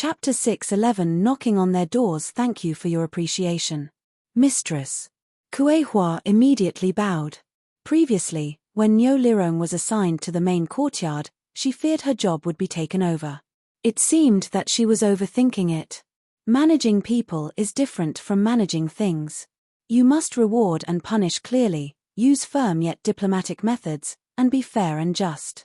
Chapter 6:11 Knocking on their doors. Thank you for your appreciation. Mistress. Kuehua immediately bowed. Previously, when Niu Lirong was assigned to the main courtyard, she feared her job would be taken over. It seemed that she was overthinking it. Managing people is different from managing things. You must reward and punish clearly, use firm yet diplomatic methods, and be fair and just.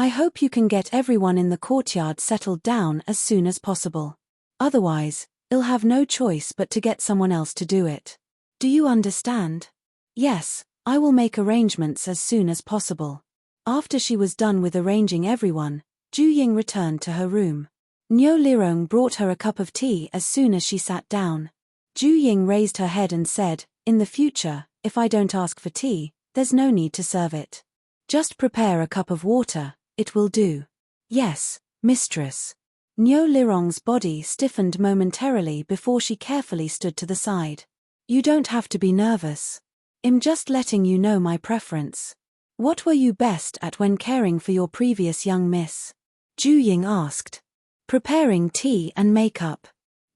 I hope you can get everyone in the courtyard settled down as soon as possible. Otherwise, I'll have no choice but to get someone else to do it. Do you understand? Yes, I will make arrangements as soon as possible. After she was done with arranging everyone, Ju Ying returned to her room. Niu Lirong brought her a cup of tea as soon as she sat down. Ju Ying raised her head and said, "In the future, if I don't ask for tea, there's no need to serve it. Just prepare a cup of water, it will do." "Yes, mistress." Niu Lirong's body stiffened momentarily before she carefully stood to the side. "You don't have to be nervous. I'm just letting you know my preference." "What were you best at when caring for your previous young miss?" Ju Ying asked. "Preparing tea and makeup."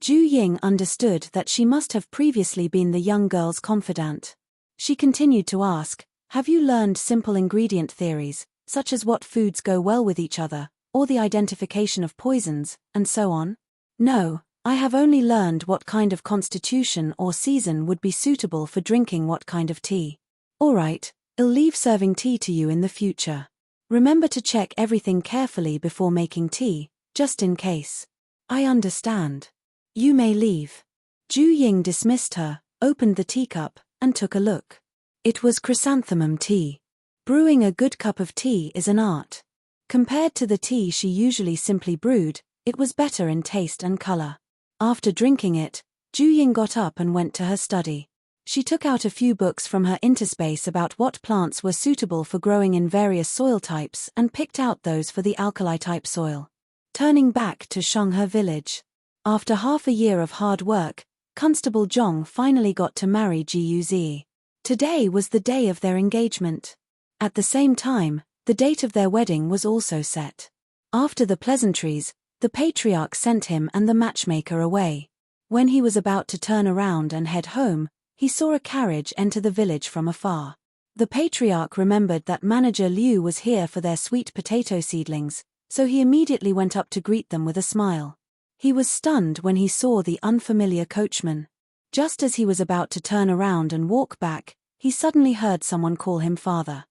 Ju Ying understood that she must have previously been the young girl's confidant. She continued to ask, "Have you learned simple ingredient theories, such as what foods go well with each other, or the identification of poisons, and so on?" "No, I have only learned what kind of constitution or season would be suitable for drinking what kind of tea." "All right, I'll leave serving tea to you in the future. Remember to check everything carefully before making tea, just in case." "I understand. You may leave." Ju Ying dismissed her, opened the teacup, and took a look. It was chrysanthemum tea. Brewing a good cup of tea is an art. Compared to the tea she usually simply brewed, it was better in taste and color. After drinking it, Ju Ying got up and went to her study. She took out a few books from her interspace about what plants were suitable for growing in various soil types and picked out those for the alkali-type soil. Turning back to Shenghe village. After half a year of hard work, Constable Zhong finally got to marry Jiuzi. Today was the day of their engagement. At the same time, the date of their wedding was also set. After the pleasantries, the patriarch sent him and the matchmaker away. When he was about to turn around and head home, he saw a carriage enter the village from afar. The patriarch remembered that manager Liu was here for their sweet potato seedlings, so he immediately went up to greet them with a smile. He was stunned when he saw the unfamiliar coachman. Just as he was about to turn around and walk back, he suddenly heard someone call him father.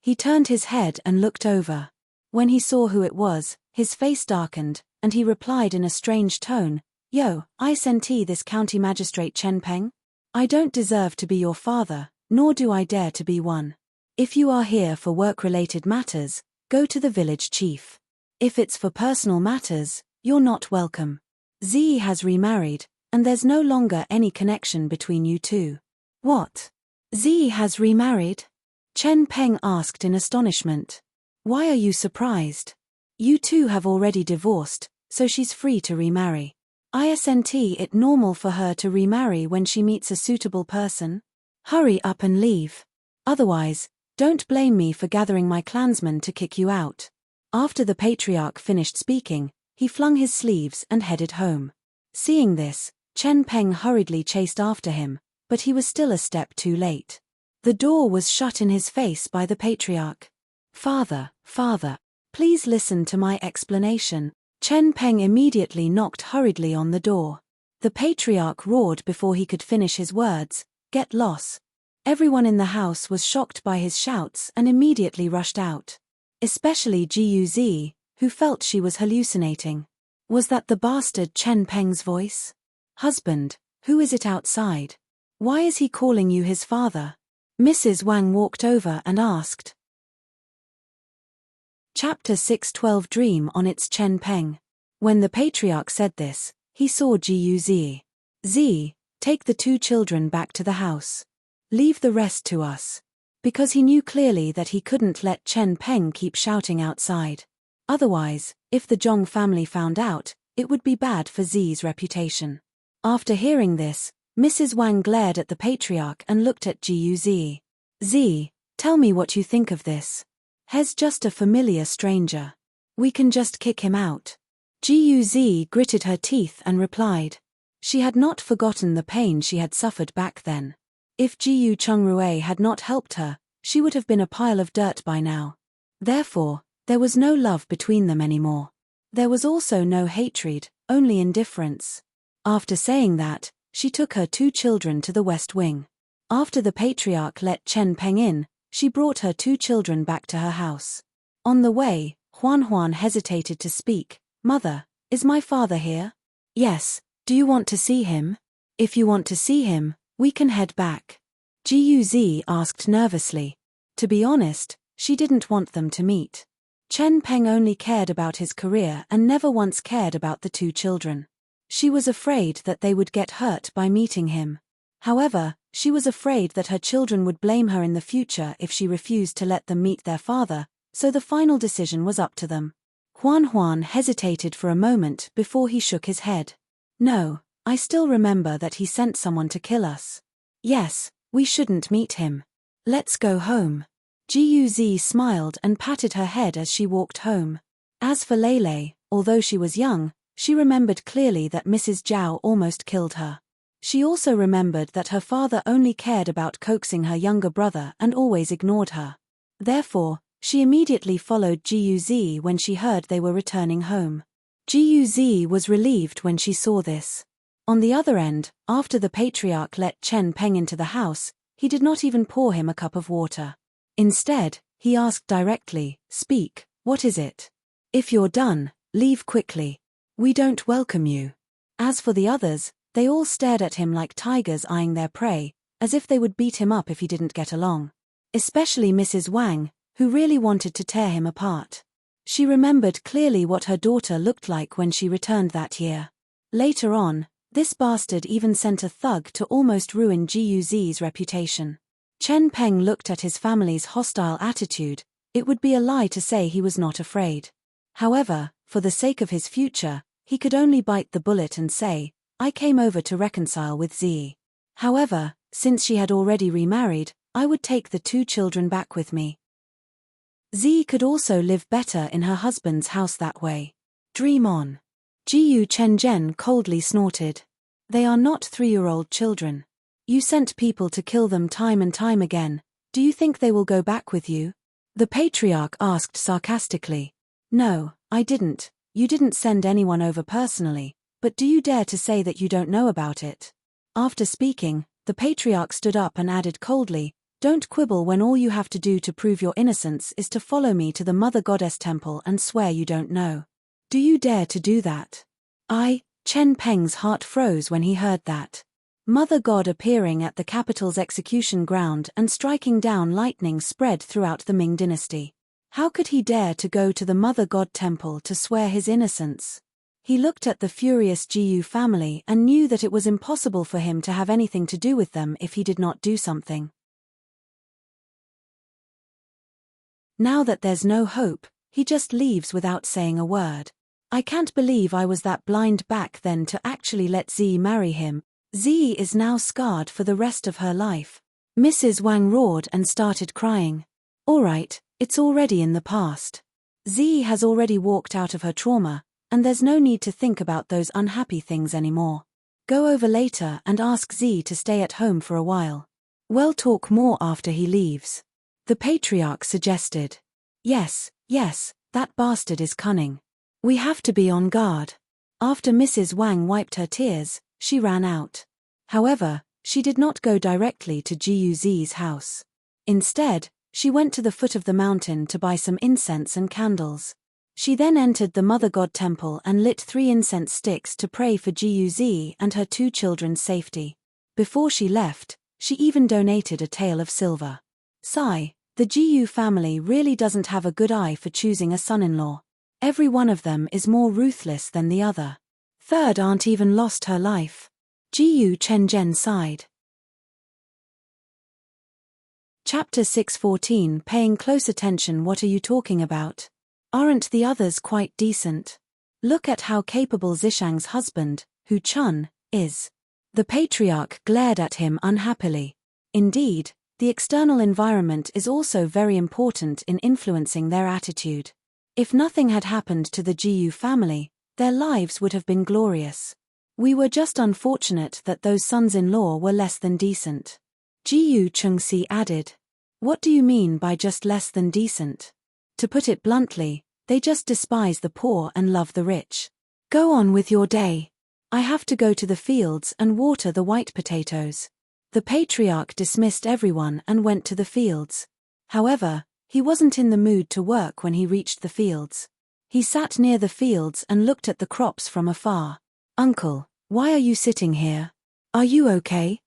He turned his head and looked over. When he saw who it was, his face darkened, and he replied in a strange tone, "Yo, I sentee this county magistrate Chen Peng. I don't deserve to be your father, nor do I dare to be one. If you are here for work-related matters, go to the village chief. If it's for personal matters, you're not welcome. Zi has remarried, and there's no longer any connection between you two." "What? Zi has remarried?" Chen Peng asked in astonishment. "Why are you surprised? You two have already divorced, so she's free to remarry. Isn't it normal for her to remarry when she meets a suitable person? Hurry up and leave. Otherwise, don't blame me for gathering my clansmen to kick you out." After the patriarch finished speaking, he flung his sleeves and headed home. Seeing this, Chen Peng hurriedly chased after him, but he was still a step too late. The door was shut in his face by the patriarch. Father, please listen to my explanation." Chen Peng immediately knocked hurriedly on the door. The patriarch roared before he could finish his words, "Get lost." Everyone in the house was shocked by his shouts and immediately rushed out. Especially Jiuzi, who felt she was hallucinating. Was that the bastard Chen Peng's voice? "Husband, who is it outside? Why is he calling you his father?" Mrs. Wang walked over and asked. Chapter 6:12 Dream on its Chen Peng. When the patriarch said this, he saw Jiuzi. "Zi, take the two children back to the house. Leave the rest to us." Because he knew clearly that he couldn't let Chen Peng keep shouting outside. Otherwise, if the Zhong family found out, it would be bad for Zi's reputation. After hearing this, Mrs. Wang glared at the patriarch and looked at Jiuzi. "Zi, tell me what you think of this. He's just a familiar stranger. We can just kick him out." Guz gritted her teeth and replied. She had not forgotten the pain she had suffered back then. If Gu Chungrui had not helped her, she would have been a pile of dirt by now. Therefore, there was no love between them anymore. There was also no hatred, only indifference. After saying that, she took her 2 children to the West Wing. After the patriarch let Chen Peng in, she brought her 2 children back to her house. On the way, Huan hesitated to speak. Mother, is my father here? Yes, do you want to see him? If you want to see him, we can head back. Guz asked nervously. To be honest, she didn't want them to meet. Chen Peng only cared about his career and never once cared about the 2 children. She was afraid that they would get hurt by meeting him. However, she was afraid that her children would blame her in the future if she refused to let them meet their father, so the final decision was up to them. Huan hesitated for a moment before he shook his head. No, I still remember that he sent someone to kill us. Yes, we shouldn't meet him. Let's go home. Guz smiled and patted her head as she walked home. As for Lele, although she was young, she remembered clearly that Mrs. Zhao almost killed her. She also remembered that her father only cared about coaxing her younger brother and always ignored her. Therefore, she immediately followed Guz when she heard they were returning home. Guz was relieved when she saw this. On the other end, after the patriarch let Chen Peng into the house, he did not even pour him a cup of water. Instead, he asked directly, "Speak, what is it? If you're done, leave quickly. We don't welcome you." As for the others, they all stared at him like tigers eyeing their prey, as if they would beat him up if he didn't get along. Especially Mrs. Wang, who really wanted to tear him apart. She remembered clearly what her daughter looked like when she returned that year. Later on, this bastard even sent a thug to almost ruin Guz's reputation. Chen Peng looked at his family's hostile attitude. It would be a lie to say he was not afraid. However, for the sake of his future, he could only bite the bullet and say, "I came over to reconcile with Zi. However, since she had already remarried, I would take the 2 children back with me. Zi could also live better in her husband's house that way. Dream on." Jiu Chenzhen coldly snorted. "They are not 3-year-old children. You sent people to kill them time and time again. Do you think they will go back with you?" The patriarch asked sarcastically. "No, I didn't. You didn't send anyone over personally, but do you dare to say that you don't know about it?" After speaking, the patriarch stood up and added coldly, "Don't quibble when all you have to do to prove your innocence is to follow me to the Mother Goddess temple and swear you don't know. Do you dare to do that?" Chen Peng's heart froze when he heard that. Mother God appearing at the capital's execution ground and striking down lightning spread throughout the Ming dynasty. How could he dare to go to the Mother God temple to swear his innocence? He looked at the furious Gu family and knew that it was impossible for him to have anything to do with them if he did not do something. Now that there's no hope, he just leaves without saying a word. I can't believe I was that blind back then to actually let Zi marry him. Zi is now scarred for the rest of her life. Mrs. Wang roared and started crying. Alright, it's already in the past. Zi has already walked out of her trauma, and there's no need to think about those unhappy things anymore. Go over later and ask Zi to stay at home for a while. We'll talk more after he leaves. The patriarch suggested. Yes, that bastard is cunning. We have to be on guard. After Mrs. Wang wiped her tears, she ran out. However, she did not go directly to Guz's house. Instead, she went to the foot of the mountain to buy some incense and candles. She then entered the Mother God temple and lit 3 incense sticks to pray for Guz and her 2 children's safety. Before she left, she even donated a tael of silver. Sigh, the Gu family really doesn't have a good eye for choosing a son-in-law. Every one of them is more ruthless than the other. Third aunt even lost her life. Jiu Chenzhen sighed. Chapter 614. Paying close attention. What are you talking about? Aren't the others quite decent? Look at how capable Zishang's husband, Hu Chun, is. The patriarch glared at him unhappily. Indeed, the external environment is also very important in influencing their attitude. If nothing had happened to the Jiu family, Their lives would have been glorious. We were just unfortunate that those sons-in-law were less than decent. Jiyu Chengxi added. What do you mean by just less than decent? To put it bluntly, they just despise the poor and love the rich. Go on with your day. I have to go to the fields and water the white potatoes. The patriarch dismissed everyone and went to the fields. However, he wasn't in the mood to work when he reached the fields. He sat near the fields and looked at the crops from afar. Uncle, why are you sitting here? Are you okay?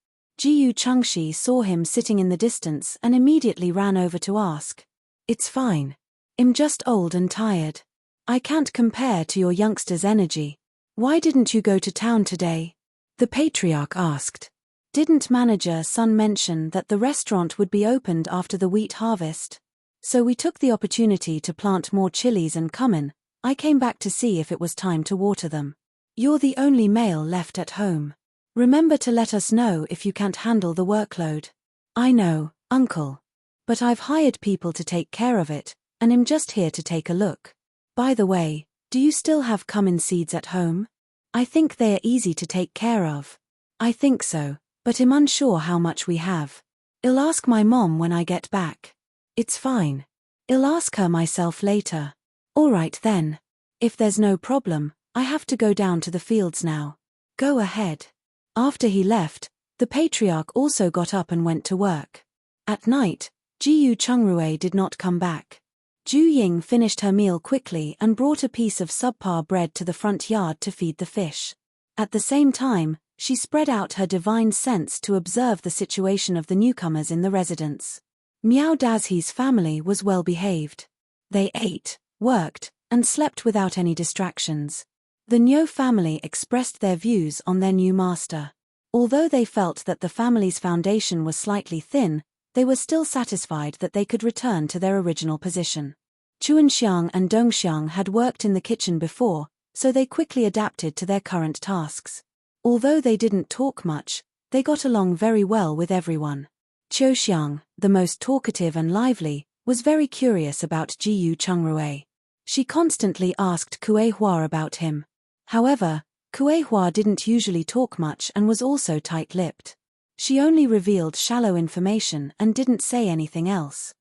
Jiyu Chengxi saw him sitting in the distance and immediately ran over to ask. It's fine. I'm just old and tired. I can't compare to your youngster's energy. Why didn't you go to town today? The patriarch asked. Didn't manager Sun mention that the restaurant would be opened after the wheat harvest? So we took the opportunity to plant more chilies and cumin. I came back to see if it was time to water them. You're the only male left at home. Remember to let us know if you can't handle the workload. I know, uncle. But I've hired people to take care of it, and I'm just here to take a look. By the way, do you still have cumin seeds at home? I think they are easy to take care of. I think so, but I'm unsure how much we have. I'll ask my mom when I get back. It's fine. I'll ask her myself later. All right then. If there's no problem, I have to go down to the fields now. Go ahead. After he left, the patriarch also got up and went to work. At night, Jiyu Chengruei did not come back. Ju Ying finished her meal quickly and brought a piece of subpar bread to the front yard to feed the fish. At the same time, she spread out her divine sense to observe the situation of the newcomers in the residence. Miao Dazhi's family was well behaved. They ate, worked, and slept without any distractions. The Niu family expressed their views on their new master. Although they felt that the family's foundation was slightly thin, they were still satisfied that they could return to their original position. Chuanxiang and Dongxiang had worked in the kitchen before, so they quickly adapted to their current tasks. Although they didn't talk much, they got along very well with everyone. Qiuxiang, the most talkative and lively, was very curious about Jiyu Chengruei. She constantly asked Kuei-hua about him. However, Kuei-hua didn't usually talk much and was also tight-lipped. She only revealed shallow information and didn't say anything else.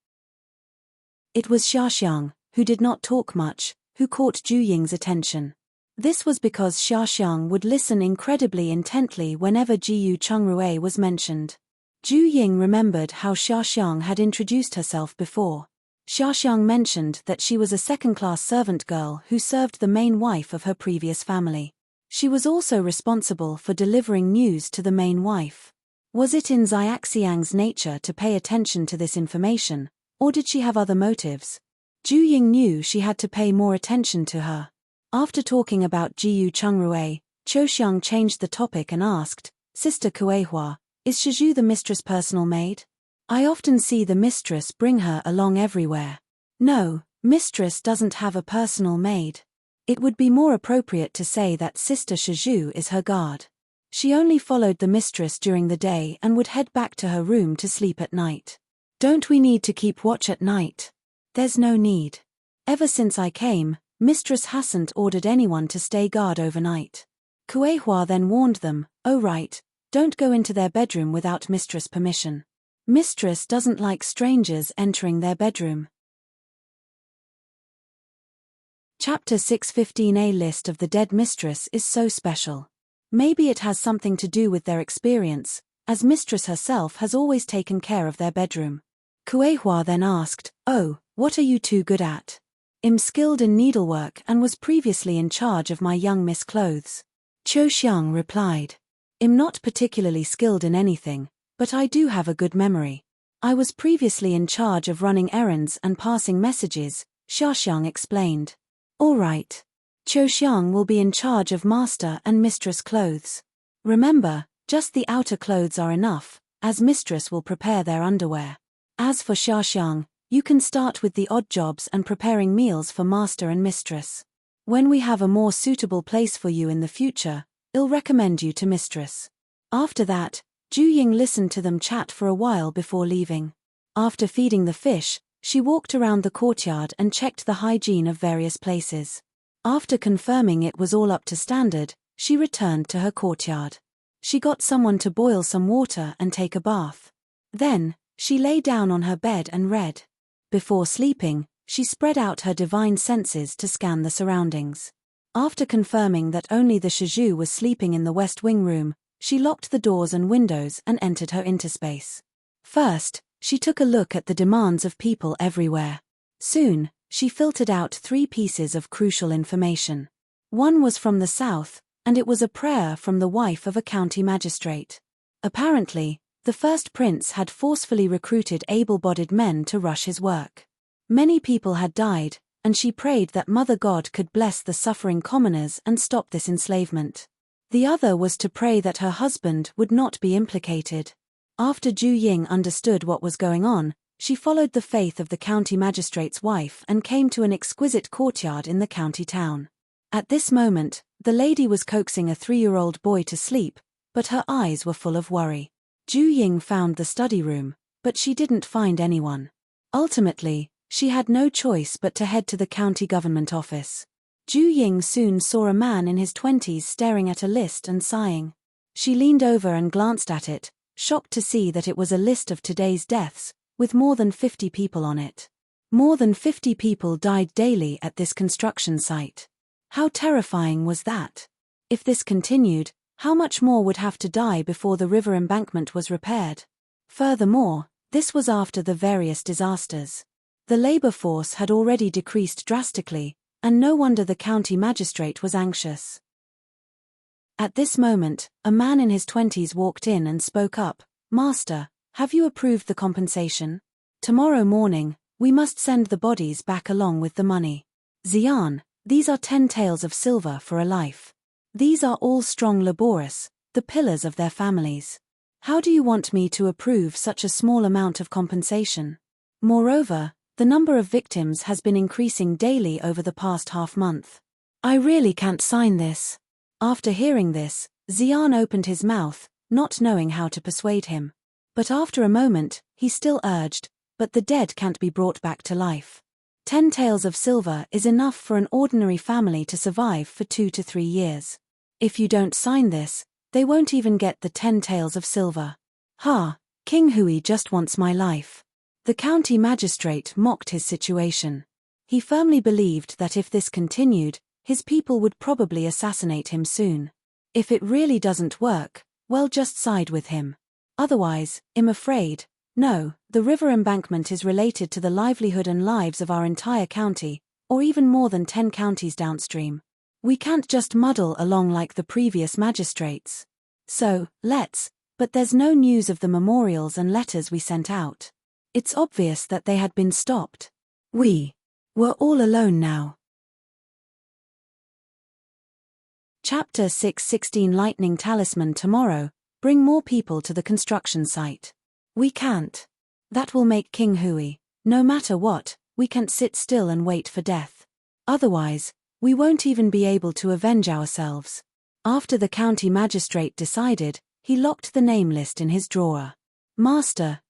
It was Xiaxiang, who did not talk much, who caught Ju Ying's attention. This was because Xiaxiang would listen incredibly intently whenever Jiyu Chengruei was mentioned. Ju Ying remembered how Xiaxiang had introduced herself before. Xiaxiang mentioned that she was a second-class servant girl who served the main wife of her previous family. She was also responsible for delivering news to the main wife. Was it in Xiaxiang's nature to pay attention to this information, or did she have other motives? Ju Ying knew she had to pay more attention to her. After talking about Jiyu Chengruei, Qiuxiang changed the topic and asked, Sister Kuei-hua, is Shizhu the mistress' personal maid? I often see the mistress bring her along everywhere. No, mistress doesn't have a personal maid. It would be more appropriate to say that Sister Shizhu is her guard. She only followed the mistress during the day and would head back to her room to sleep at night. Don't we need to keep watch at night? There's no need. Ever since I came, Mistress hasn't ordered anyone to stay guard overnight. Kuei-hua then warned them, oh right, don't go into their bedroom without mistress' permission. Mistress doesn't like strangers entering their bedroom. Chapter 615. A list of the dead mistress is so special. Maybe it has something to do with their experience, as mistress herself has always taken care of their bedroom. Kuei-hua then asked, oh, what are you two good at? I'm skilled in needlework and was previously in charge of my young miss clothes. Qiuxiang replied. I'm not particularly skilled in anything, but I do have a good memory. I was previously in charge of running errands and passing messages, Xiaxiang explained. All right. Qiuxiang will be in charge of master and mistress clothes. Remember, just the outer clothes are enough, as mistress will prepare their underwear. As for Xiaxiang, you can start with the odd jobs and preparing meals for master and mistress. When we have a more suitable place for you in the future, I'll recommend you to mistress. After that, Ju Ying listened to them chat for a while before leaving. After feeding the fish, she walked around the courtyard and checked the hygiene of various places. After confirming it was all up to standard, she returned to her courtyard. She got someone to boil some water and take a bath. Then, she lay down on her bed and read. Before sleeping, she spread out her divine senses to scan the surroundings. After confirming that only the Shiju was sleeping in the West Wing room, she locked the doors and windows and entered her interspace. First, she took a look at the demands of people everywhere. Soon, she filtered out 3 pieces of crucial information. One was from the south, and it was a prayer from the wife of a county magistrate. Apparently, the first prince had forcefully recruited able-bodied men to rush his work. Many people had died, and she prayed that Mother God could bless the suffering commoners and stop this enslavement. The other was to pray that her husband would not be implicated. After Ju Ying understood what was going on, she followed the faith of the county magistrate's wife and came to an exquisite courtyard in the county town. At this moment, the lady was coaxing a 3-year-old boy to sleep, but her eyes were full of worry. Ju Ying found the study room, but she didn't find anyone. Ultimately, she had no choice but to head to the county government office. Ju Ying soon saw a man in his 20s staring at a list and sighing. She leaned over and glanced at it, shocked to see that it was a list of today's deaths, with more than 50 people on it. More than 50 people died daily at this construction site. How terrifying was that? If this continued, how much more would have to die before the river embankment was repaired? Furthermore, this was after the various disasters. The labor force had already decreased drastically, and no wonder the county magistrate was anxious. At this moment, a man in his 20s walked in and spoke up. "Master, have you approved the compensation? Tomorrow morning, we must send the bodies back along with the money. Xian, these are 10 taels of silver for a life. These are all strong laborers, the pillars of their families. How do you want me to approve such a small amount of compensation? Moreover, the number of victims has been increasing daily over the past half-month. I really can't sign this." After hearing this, Xian opened his mouth, not knowing how to persuade him. But after a moment, he still urged, "But the dead can't be brought back to life. 10 taels of silver is enough for an ordinary family to survive for 2 to 3 years. If you don't sign this, they won't even get the 10 taels of silver." "Ha, King Hui just wants my life." The county magistrate mocked his situation. He firmly believed that if this continued, his people would probably assassinate him soon. If it really doesn't work, well, just side with him. Otherwise, I'm afraid, no, the river embankment is related to the livelihood and lives of our entire county, or even more than 10 counties downstream. We can't just muddle along like the previous magistrates. So, but there's no news of the memorials and letters we sent out. It's obvious that they had been stopped. We were all alone now. Chapter 6:16 Lightning Talisman tomorrow, bring more people to the construction site. We can't. That will make King Hui. No matter what, we can't sit still and wait for death. Otherwise, we won't even be able to avenge ourselves. After the county magistrate decided, he locked the name list in his drawer. Master,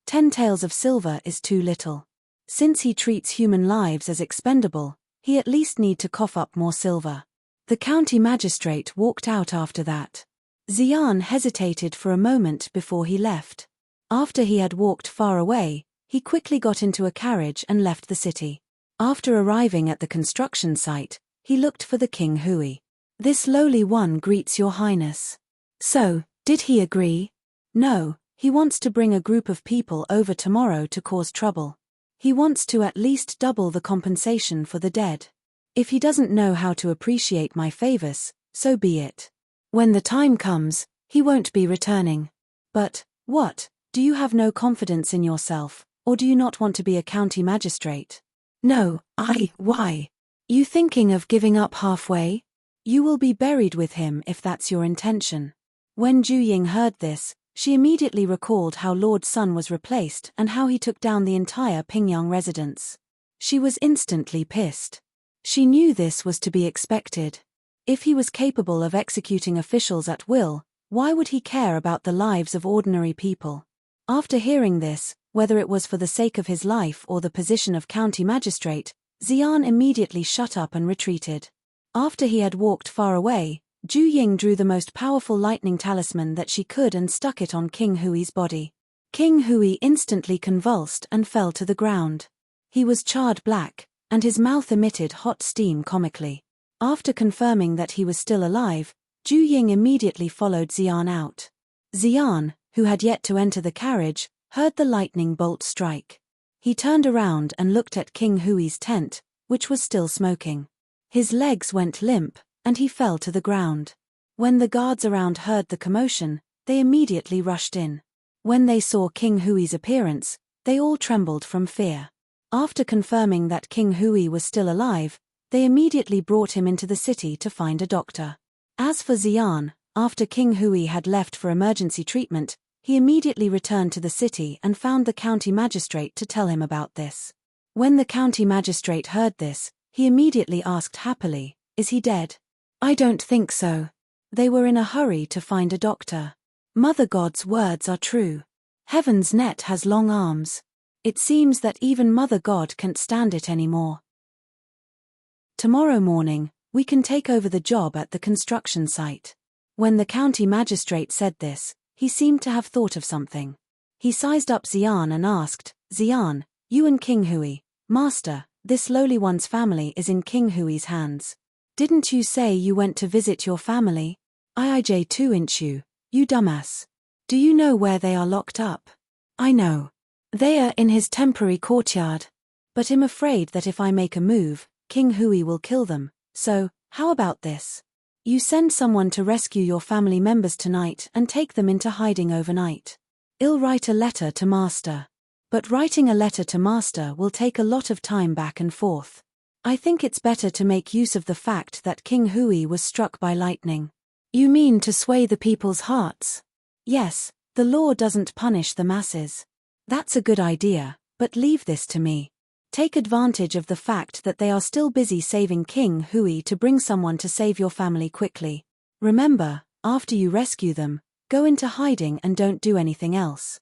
10 taels of silver is too little. Since he treats human lives as expendable, he at least need to cough up more silver. The county magistrate walked out after that. Xian hesitated for a moment before he left. After he had walked far away, he quickly got into a carriage and left the city. After arriving at the construction site, he looked for the King Hui. This lowly one greets your highness. So, did he agree? No, he wants to bring a group of people over tomorrow to cause trouble. He wants to at least double the compensation for the dead. If he doesn't know how to appreciate my favors, so be it. When the time comes, he won't be returning. But, what, do you have no confidence in yourself, or do you not want to be a county magistrate? No, why? You thinking of giving up halfway? You will be buried with him if that's your intention. When Ju Ying heard this, she immediately recalled how Lord Sun was replaced and how he took down the entire Pingyang residence. She was instantly pissed. She knew this was to be expected. If he was capable of executing officials at will, why would he care about the lives of ordinary people? After hearing this, whether it was for the sake of his life or the position of county magistrate, Xian immediately shut up and retreated. After he had walked far away, Ju Ying drew the most powerful lightning talisman that she could and stuck it on King Hui's body. King Hui instantly convulsed and fell to the ground. He was charred black, and his mouth emitted hot steam comically. After confirming that he was still alive, Ju Ying immediately followed Xian out. Xian, who had yet to enter the carriage, heard the lightning bolt strike. He turned around and looked at King Hui's tent, which was still smoking. His legs went limp, and he fell to the ground. When the guards around heard the commotion, they immediately rushed in. When they saw King Hui's appearance, they all trembled from fear. After confirming that King Hui was still alive, they immediately brought him into the city to find a doctor. As for Xian, after King Hui had left for emergency treatment, he immediately returned to the city and found the county magistrate to tell him about this. When the county magistrate heard this, he immediately asked happily, "Is he dead?" "I don't think so. They were in a hurry to find a doctor." Mother God's words are true. Heaven's net has long arms. It seems that even Mother God can't stand it anymore. Tomorrow morning, we can take over the job at the construction site. When the county magistrate said this, he seemed to have thought of something. He sized up Xian and asked, "Xian, you and King Hui, Master, this lowly one's family is in King Hui's hands. Didn't you say you went to visit your family? IIJ2 you dumbass. Do you know where they are locked up?" "I know. They are in his temporary courtyard. But I'm afraid that if I make a move, King Hui will kill them, so, how about this? You send someone to rescue your family members tonight and take them into hiding overnight. I'll write a letter to Master. But writing a letter to Master will take a lot of time back and forth. I think it's better to make use of the fact that King Hui was struck by lightning." "You mean to sway the people's hearts?" "Yes, the law doesn't punish the masses." "That's a good idea, but leave this to me. Take advantage of the fact that they are still busy saving King Hui to bring someone to save your family quickly. Remember, after you rescue them, go into hiding and don't do anything else."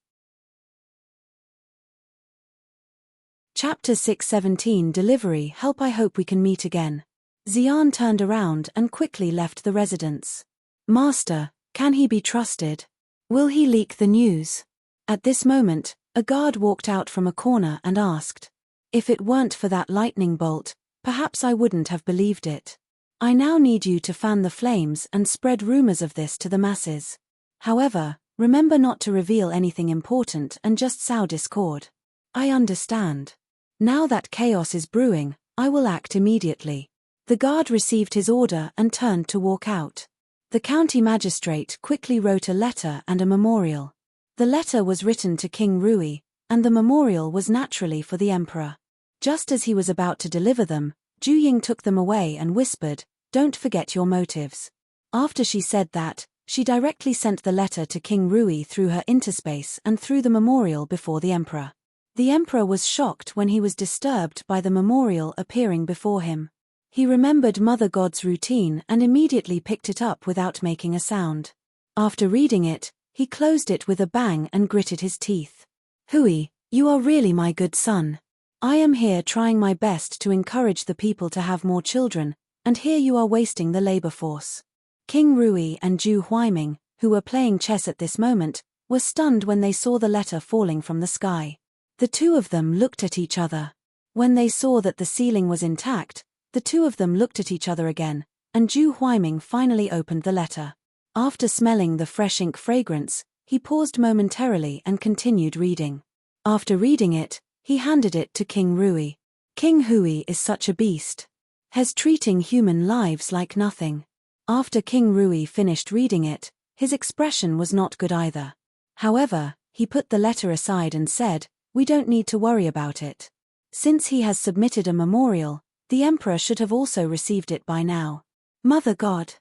Chapter 617 Delivery Help. I hope we can meet again. Xian turned around and quickly left the residence. "Master, can he be trusted? Will he leak the news?" At this moment, a guard walked out from a corner and asked, "If it weren't for that lightning bolt, perhaps I wouldn't have believed it. I now need you to fan the flames and spread rumors of this to the masses. However, remember not to reveal anything important and just sow discord." "I understand. Now that chaos is brewing, I will act immediately." The guard received his order and turned to walk out. The county magistrate quickly wrote a letter and a memorial. The letter was written to King Rui, and the memorial was naturally for the emperor. Just as he was about to deliver them, Ju Ying took them away and whispered, "Don't forget your motives." After she said that, she directly sent the letter to King Rui through her interspace and threw the memorial before the emperor. The emperor was shocked when he was disturbed by the memorial appearing before him. He remembered Mother God's routine and immediately picked it up without making a sound. After reading it, he closed it with a bang and gritted his teeth. "Hui, you are really my good son. I am here trying my best to encourage the people to have more children, and here you are wasting the labor force." King Rui and Ju Huaiming, who were playing chess at this moment, were stunned when they saw the letter falling from the sky. The two of them looked at each other. When they saw that the ceiling was intact, the two of them looked at each other again, and Ju Huaiming finally opened the letter. After smelling the fresh ink fragrance, he paused momentarily and continued reading. After reading it, he handed it to King Rui. "King Hui is such a beast. Has treating human lives like nothing." After King Rui finished reading it, his expression was not good either. However, he put the letter aside and said, "We don't need to worry about it. Since he has submitted a memorial, the emperor should have also received it by now. Mother God.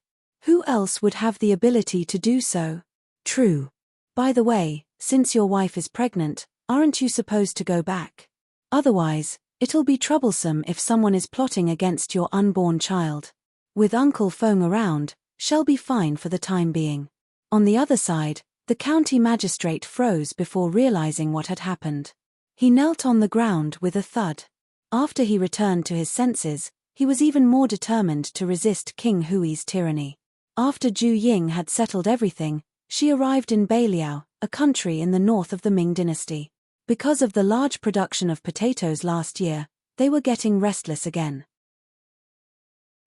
Who else would have the ability to do so?" "True. By the way, since your wife is pregnant, aren't you supposed to go back? Otherwise, it'll be troublesome if someone is plotting against your unborn child. With Uncle Feng around, she'll be fine for the time being." On the other side, the county magistrate froze before realizing what had happened. He knelt on the ground with a thud. After he returned to his senses, he was even more determined to resist King Hui's tyranny. After Zhu Ying had settled everything, she arrived in Beiliao, a country in the north of the Ming dynasty. Because of the large production of potatoes last year, they were getting restless again.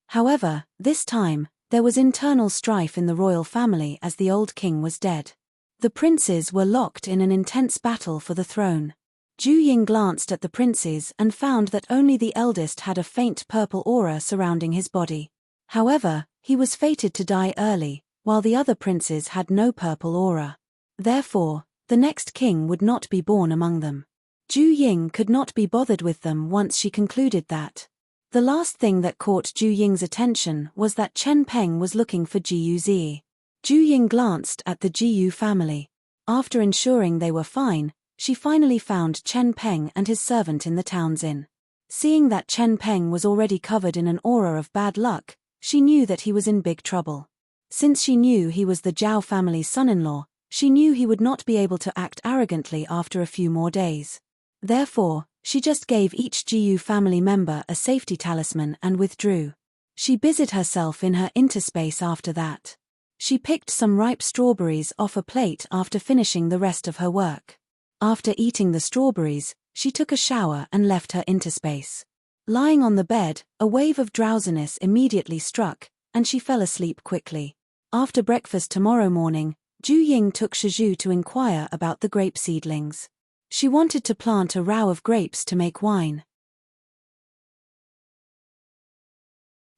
However, this time, there was internal strife in the royal family as the old king was dead. The princes were locked in an intense battle for the throne. Zhu Ying glanced at the princes and found that only the eldest had a faint purple aura surrounding his body. However, he was fated to die early, while the other princes had no purple aura. Therefore, the next king would not be born among them. Zhu Ying could not be bothered with them once she concluded that. The last thing that caught Zhu Ying's attention was that Chen Peng was looking for Jiyu Zi. Zhu Ying glanced at the Jiyu family. After ensuring they were fine, she finally found Chen Peng and his servant in the town's inn. Seeing that Chen Peng was already covered in an aura of bad luck, she knew that he was in big trouble. Since she knew he was the Zhao family's son-in-law, she knew he would not be able to act arrogantly after a few more days. Therefore, she just gave each Jiyu family member a safety talisman and withdrew. She busied herself in her interspace after that. She picked some ripe strawberries off a plate after finishing the rest of her work. After eating the strawberries, she took a shower and left her interspace. Lying on the bed, a wave of drowsiness immediately struck, and she fell asleep quickly. After breakfast tomorrow morning, Zhu Ying took Shizhu to inquire about the grape seedlings. She wanted to plant a row of grapes to make wine.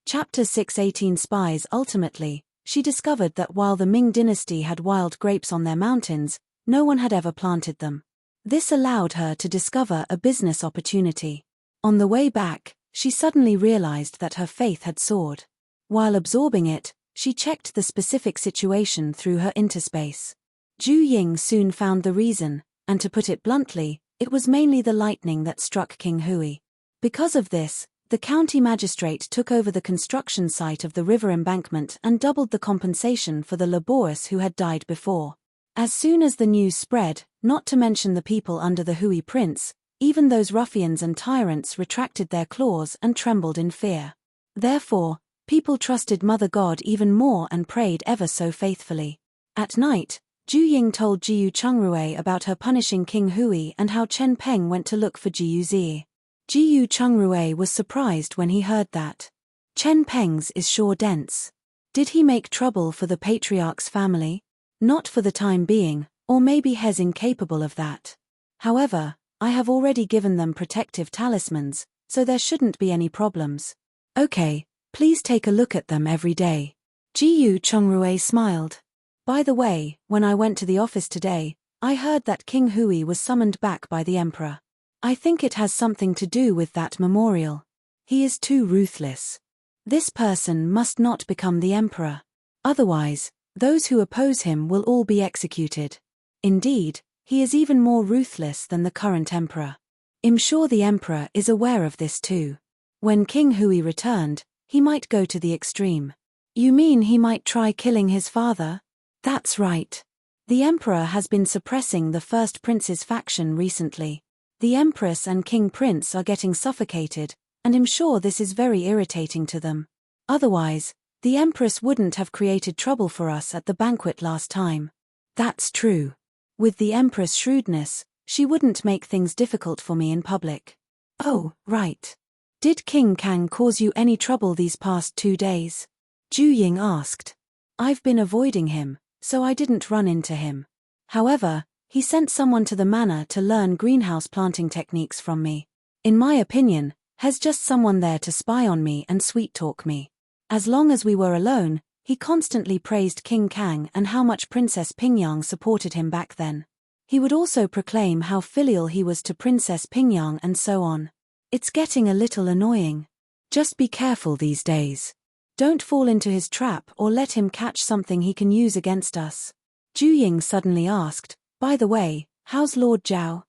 Chapter 6:18 Spies. Ultimately, she discovered that while the Ming dynasty had wild grapes on their mountains, no one had ever planted them. This allowed her to discover a business opportunity. On the way back, she suddenly realized that her faith had soared. While absorbing it, she checked the specific situation through her interspace. Zhu Ying soon found the reason, and to put it bluntly, it was mainly the lightning that struck King Hui. Because of this, the county magistrate took over the construction site of the river embankment and doubled the compensation for the laborers who had died before. As soon as the news spread, not to mention the people under the Hui prince, even those ruffians and tyrants retracted their claws and trembled in fear. Therefore, people trusted Mother God even more and prayed ever so faithfully. At night, Zhu Ying told Jiyu Chungrui about her punishing King Hui and how Chen Peng went to look for Jiyu Zi. Jiyu Chungrui was surprised when he heard that. Chen Peng's is sure dense. Did he make trouble for the patriarch's family? Not for the time being, or maybe he's incapable of that. However, I have already given them protective talismans, so there shouldn't be any problems. Okay, please take a look at them every day. Jiyu Chungrui smiled. By the way, when I went to the office today, I heard that King Hui was summoned back by the emperor. I think it has something to do with that memorial. He is too ruthless. This person must not become the emperor. Otherwise, those who oppose him will all be executed. Indeed, he is even more ruthless than the current emperor. I'm sure the emperor is aware of this too. When King Hui returned, he might go to the extreme. You mean he might try killing his father? That's right. The emperor has been suppressing the First Prince's faction recently. The Empress and King Prince are getting suffocated, and I'm sure this is very irritating to them. Otherwise, the Empress wouldn't have created trouble for us at the banquet last time. That's true. With the Empress' shrewdness, she wouldn't make things difficult for me in public. Oh, right. Did King Kang cause you any trouble these past 2 days? Zhu Ying asked. I've been avoiding him, so I didn't run into him. However, he sent someone to the manor to learn greenhouse planting techniques from me. In my opinion, he's just someone there to spy on me and sweet-talk me. As long as we were alone, he constantly praised King Kang and how much Princess Pingyang supported him back then. He would also proclaim how filial he was to Princess Pingyang and so on. It's getting a little annoying. Just be careful these days. Don't fall into his trap or let him catch something he can use against us. Zhu Ying suddenly asked, by the way, how's Lord Zhao?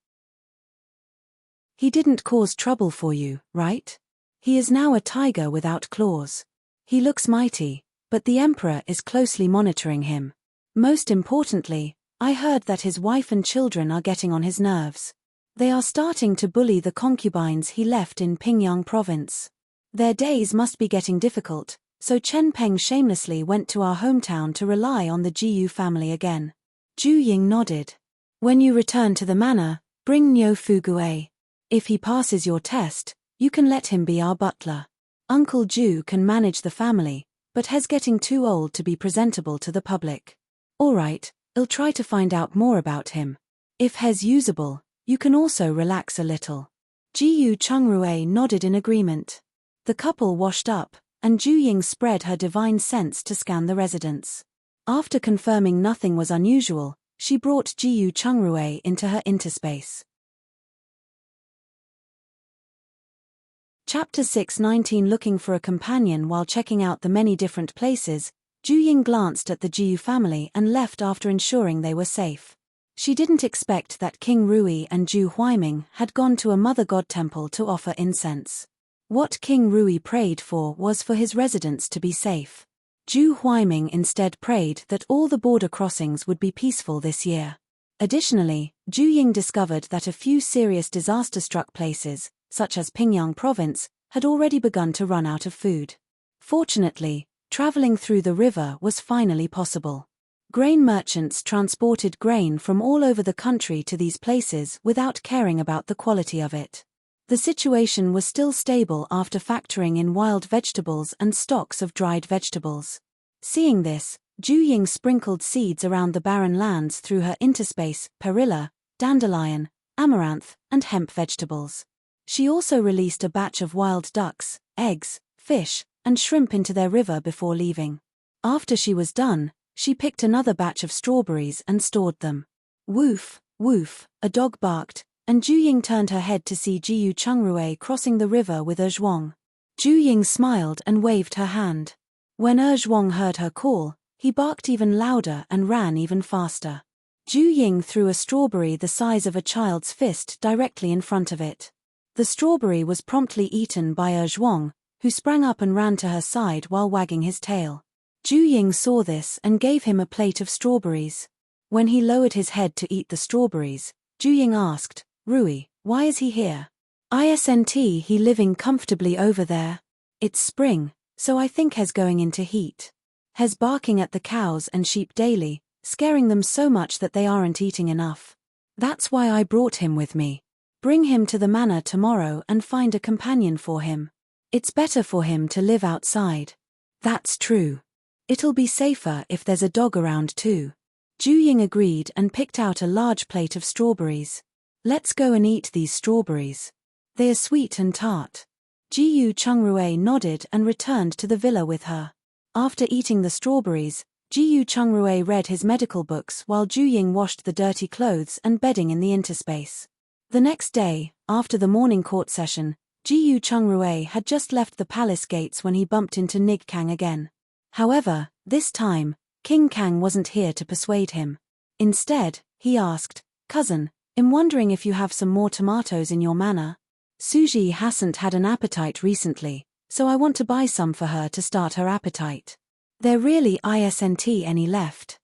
He didn't cause trouble for you, right? He is now a tiger without claws. He looks mighty, but the emperor is closely monitoring him. Most importantly, I heard that his wife and children are getting on his nerves. They are starting to bully the concubines he left in Pingyang province. Their days must be getting difficult, so Chen Peng shamelessly went to our hometown to rely on the Jiyu family again. Ju Ying nodded. When you return to the manor, bring Niu Fugue. If he passes your test, you can let him be our butler. Uncle Ju can manage the family, but He's getting too old to be presentable to the public. Alright, I'll try to find out more about him. If He's usable, you can also relax a little. Jiyu Chungrui nodded in agreement. The couple washed up, and Ju Ying spread her divine sense to scan the residence. After confirming nothing was unusual, she brought Jiyu Chungrui into her interspace. Chapter 6:19. Looking for a companion while checking out the many different places, Ju Ying glanced at the Jiyu family and left after ensuring they were safe. She didn't expect that King Rui and Ju Huiming had gone to a mother god temple to offer incense. What King Rui prayed for was for his residents to be safe. Ju Huiming instead prayed that all the border crossings would be peaceful this year. Additionally, Ju Ying discovered that a few serious disaster-struck places, such as Pingyang province, had already begun to run out of food. Fortunately, traveling through the river was finally possible. Grain merchants transported grain from all over the country to these places without caring about the quality of it. The situation was still stable after factoring in wild vegetables and stocks of dried vegetables. Seeing this, Ju Ying sprinkled seeds around the barren lands through her interspace, perilla, dandelion, amaranth, and hemp vegetables. She also released a batch of wild ducks, eggs, fish, and shrimp into their river before leaving. After she was done, she picked another batch of strawberries and stored them. Woof, woof, a dog barked, and Ju Ying turned her head to see Jiyu Chungrui crossing the river with Zhuang. Ju Ying smiled and waved her hand. When Zhuang heard her call, he barked even louder and ran even faster. Ju Ying threw a strawberry the size of a child's fist directly in front of it. The strawberry was promptly eaten by Zhuang, who sprang up and ran to her side while wagging his tail. Ju Ying saw this and gave him a plate of strawberries. When he lowered his head to eat the strawberries, Ju Ying asked, Rui, why is he here? Isn't he living comfortably over there? It's spring, so I think he's going into heat. He's barking at the cows and sheep daily, scaring them so much that they aren't eating enough. That's why I brought him with me. Bring him to the manor tomorrow and find a companion for him. It's better for him to live outside. That's true. It'll be safer if there's a dog around too. Ju Ying agreed and picked out a large plate of strawberries. Let's go and eat these strawberries. They are sweet and tart. Jiyu Chungrui nodded and returned to the villa with her. After eating the strawberries, Jiyu Chungrui read his medical books while Ju Ying washed the dirty clothes and bedding in the interspace. The next day, after the morning court session, Jiyu Chungrui had just left the palace gates when he bumped into Nig Kang again. However, this time, King Kang wasn't here to persuade him. Instead, he asked, Cousin, I'm wondering if you have some more tomatoes in your manor. Suji hasn't had an appetite recently, so I want to buy some for her to start her appetite. There really isn't any left.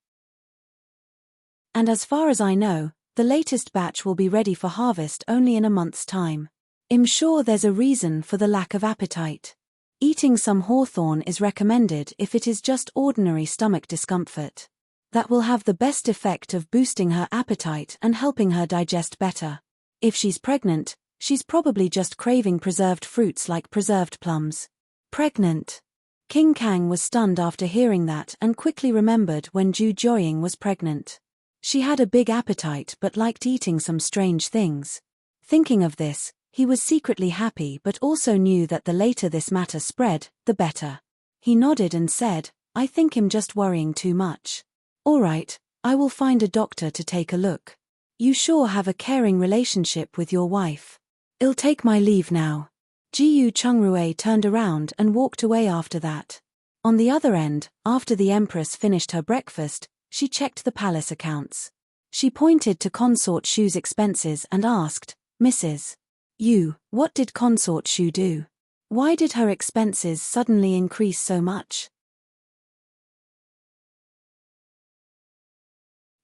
And as far as I know, the latest batch will be ready for harvest only in a month's time. I'm sure there's a reason for the lack of appetite. Eating some hawthorn is recommended if it is just ordinary stomach discomfort. That will have the best effect of boosting her appetite and helping her digest better. If she's pregnant, she's probably just craving preserved fruits like preserved plums. Pregnant? King Kang was stunned after hearing that and quickly remembered when Ju Joying was pregnant. She had a big appetite but liked eating some strange things. Thinking of this, he was secretly happy but also knew that the later this matter spread, the better. He nodded and said, I think I'm just worrying too much. Alright, I will find a doctor to take a look. You sure have a caring relationship with your wife. I'll take my leave now. Jiyu Chungrui turned around and walked away after that. On the other end, after the Empress finished her breakfast, she checked the palace accounts. She pointed to Consort Shu's expenses and asked, Mrs. Yu, what did Consort Shu do? Why did her expenses suddenly increase so much?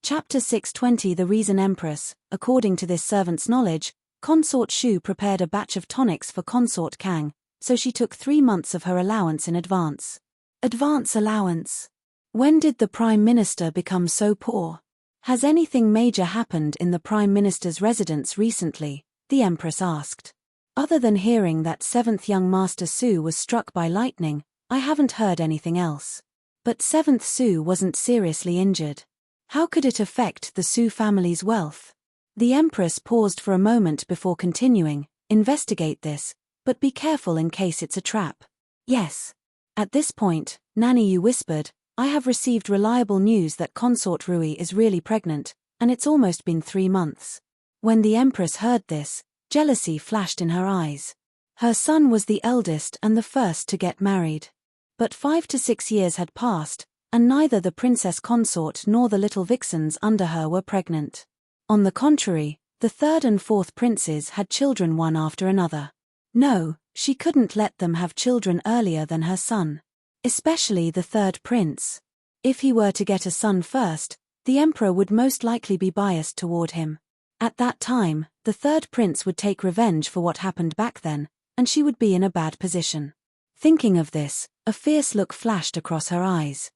Chapter 620 The Reason Empress. According to this servant's knowledge, Consort Shu prepared a batch of tonics for Consort Kang, so she took 3 months of her allowance in advance. Advance allowance? When did the Prime Minister become so poor? Has anything major happened in the Prime Minister's residence recently? The Empress asked. Other than hearing that 7th young Master Su was struck by lightning, I haven't heard anything else. But 7th Su wasn't seriously injured. How could it affect the Su family's wealth? The Empress paused for a moment before continuing. Investigate this, but be careful in case it's a trap. Yes. At this point, Nanny Yu whispered, I have received reliable news that Consort Rui is really pregnant, and it's almost been 3 months. When the Empress heard this, jealousy flashed in her eyes. Her son was the eldest and the first to get married. But 5 to 6 years had passed, and neither the princess consort nor the little vixens under her were pregnant. On the contrary, the 3rd and 4th princes had children one after another. No, she couldn't let them have children earlier than her son. Especially the 3rd prince. If he were to get a son first, the emperor would most likely be biased toward him. At that time, the 3rd prince would take revenge for what happened back then, and she would be in a bad position. Thinking of this, a fierce look flashed across her eyes.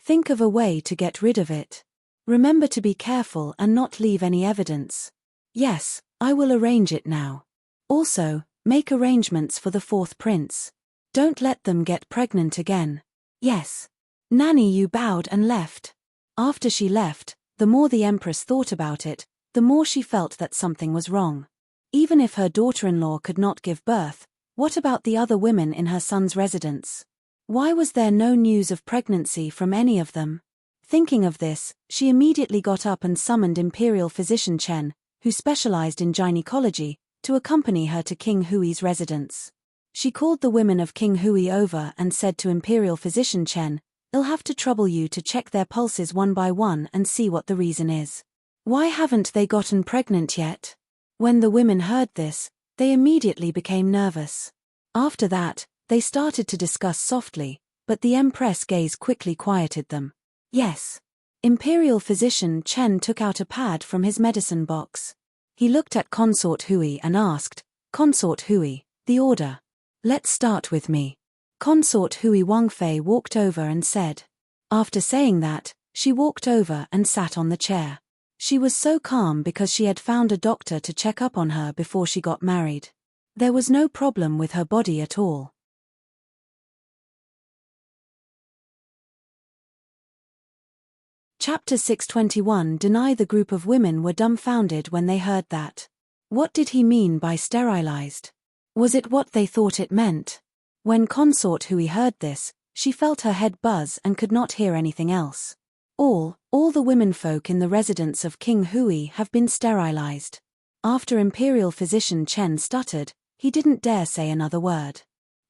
Think of a way to get rid of it. Remember to be careful and not leave any evidence. Yes, I will arrange it now. Also, make arrangements for the 4th prince. Don't let them get pregnant again. Yes. Nanny Yu bowed and left. After she left, the more the Empress thought about it, the more she felt that something was wrong. Even if her daughter-in-law could not give birth, what about the other women in her son's residence? Why was there no news of pregnancy from any of them? Thinking of this, she immediately got up and summoned Imperial Physician Chen, who specialized in gynecology, to accompany her to King Hui's residence. She called the women of King Hui over and said to Imperial Physician Chen, "I'll have to trouble you to check their pulses one by one and see what the reason is. Why haven't they gotten pregnant yet?" When the women heard this, they immediately became nervous. After that, they started to discuss softly, but the Empress' gaze quickly quieted them. Yes. Imperial Physician Chen took out a pad from his medicine box. He looked at Consort Hui and asked, "Consort Hui, the order." "Let's start with me." Consort Hui Wangfei walked over and said. After saying that, she walked over and sat on the chair. She was so calm because she had found a doctor to check up on her before she got married. There was no problem with her body at all. Chapter 621 Deny. The group of women were dumbfounded when they heard that. What did he mean by sterilized? Was it what they thought it meant? When Consort Hui heard this, she felt her head buzz and could not hear anything else. All the womenfolk in the residence of King Hui have been sterilized. After Imperial Physician Chen stuttered, he didn't dare say another word.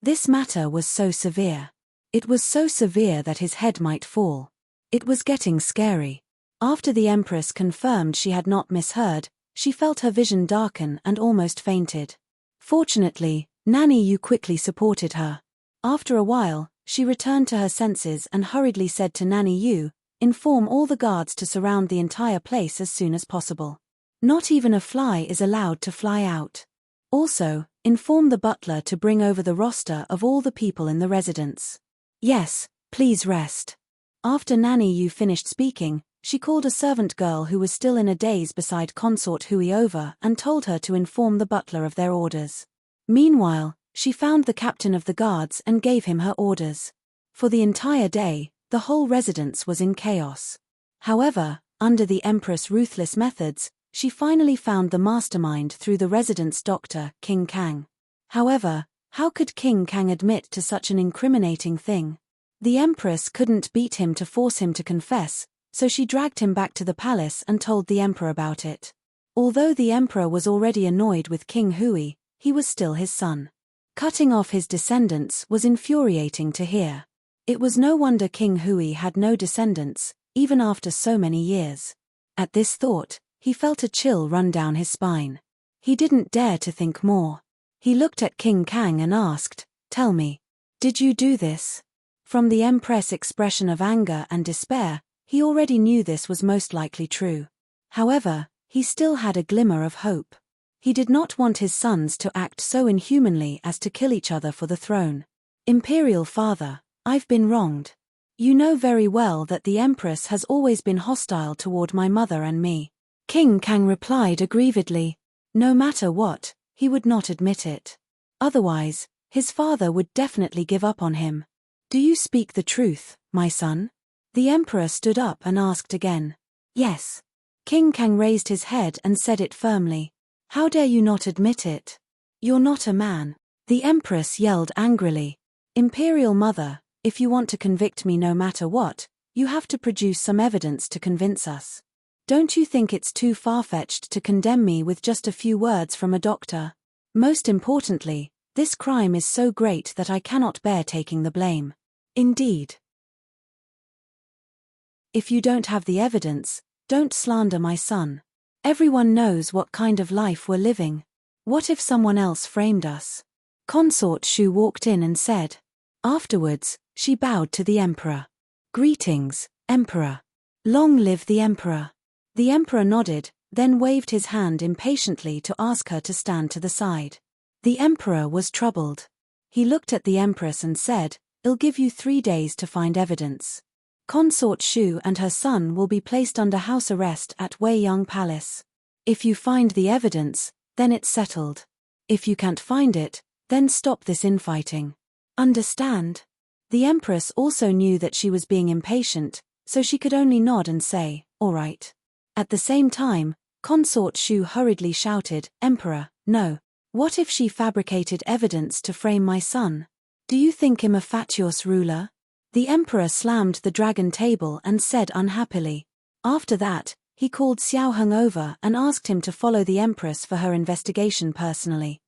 This matter was so severe. It was so severe that his head might fall. It was getting scary. After the Empress confirmed she had not misheard, she felt her vision darken and almost fainted. Fortunately, Nanny Yu quickly supported her. After a while, she returned to her senses and hurriedly said to Nanny Yu, "Inform all the guards to surround the entire place as soon as possible. Not even a fly is allowed to fly out. Also, inform the butler to bring over the roster of all the people in the residence." "Yes, please rest." After Nanny Yu finished speaking, she called a servant girl who was still in a daze beside Consort Hui over and told her to inform the butler of their orders. Meanwhile, she found the captain of the guards and gave him her orders. For the entire day, the whole residence was in chaos. However, under the Empress' ruthless methods, she finally found the mastermind through the residence doctor, King Kang. However, how could King Kang admit to such an incriminating thing? The Empress couldn't beat him to force him to confess, so she dragged him back to the palace and told the Emperor about it. Although the Emperor was already annoyed with King Hui, he was still his son. Cutting off his descendants was infuriating to hear. It was no wonder King Hui had no descendants, even after so many years. At this thought, he felt a chill run down his spine. He didn't dare to think more. He looked at King Kang and asked, "Tell me, did you do this?" From the Empress' expression of anger and despair, He already knew this was most likely true. However, he still had a glimmer of hope. He did not want his sons to act so inhumanly as to kill each other for the throne. Imperial father, I've been wronged. You know very well that the Empress has always been hostile toward my mother and me. King Kang replied aggrievedly. No matter what, he would not admit it. Otherwise, his father would definitely give up on him. Do you speak the truth, my son? The emperor stood up and asked again. Yes. King Kang raised his head and said it firmly. How dare you not admit it? You're not a man. The empress yelled angrily. Imperial mother, if you want to convict me no matter what, you have to produce some evidence to convince us. Don't you think it's too far-fetched to condemn me with just a few words from a doctor? Most importantly, this crime is so great that I cannot bear taking the blame. Indeed. If you don't have the evidence, don't slander my son. Everyone knows what kind of life we're living. What if someone else framed us? Consort Shu walked in and said. Afterwards, she bowed to the emperor. Greetings, emperor. Long live the emperor. The emperor nodded, then waved his hand impatiently to ask her to stand to the side. The emperor was troubled. He looked at the empress and said, I'll give you 3 days to find evidence. Consort Shu and her son will be placed under house arrest at Weiyang Palace. If you find the evidence, then it's settled. If you can't find it, then stop this infighting. Understand? The empress also knew that she was being impatient, so she could only nod and say, all right. At the same time, Consort Shu hurriedly shouted, Emperor, no. What if she fabricated evidence to frame my son? Do you think him a fatuous ruler? The emperor slammed the dragon table and said unhappily. After that, he called Xiao Heng over and asked him to follow the empress for her investigation personally.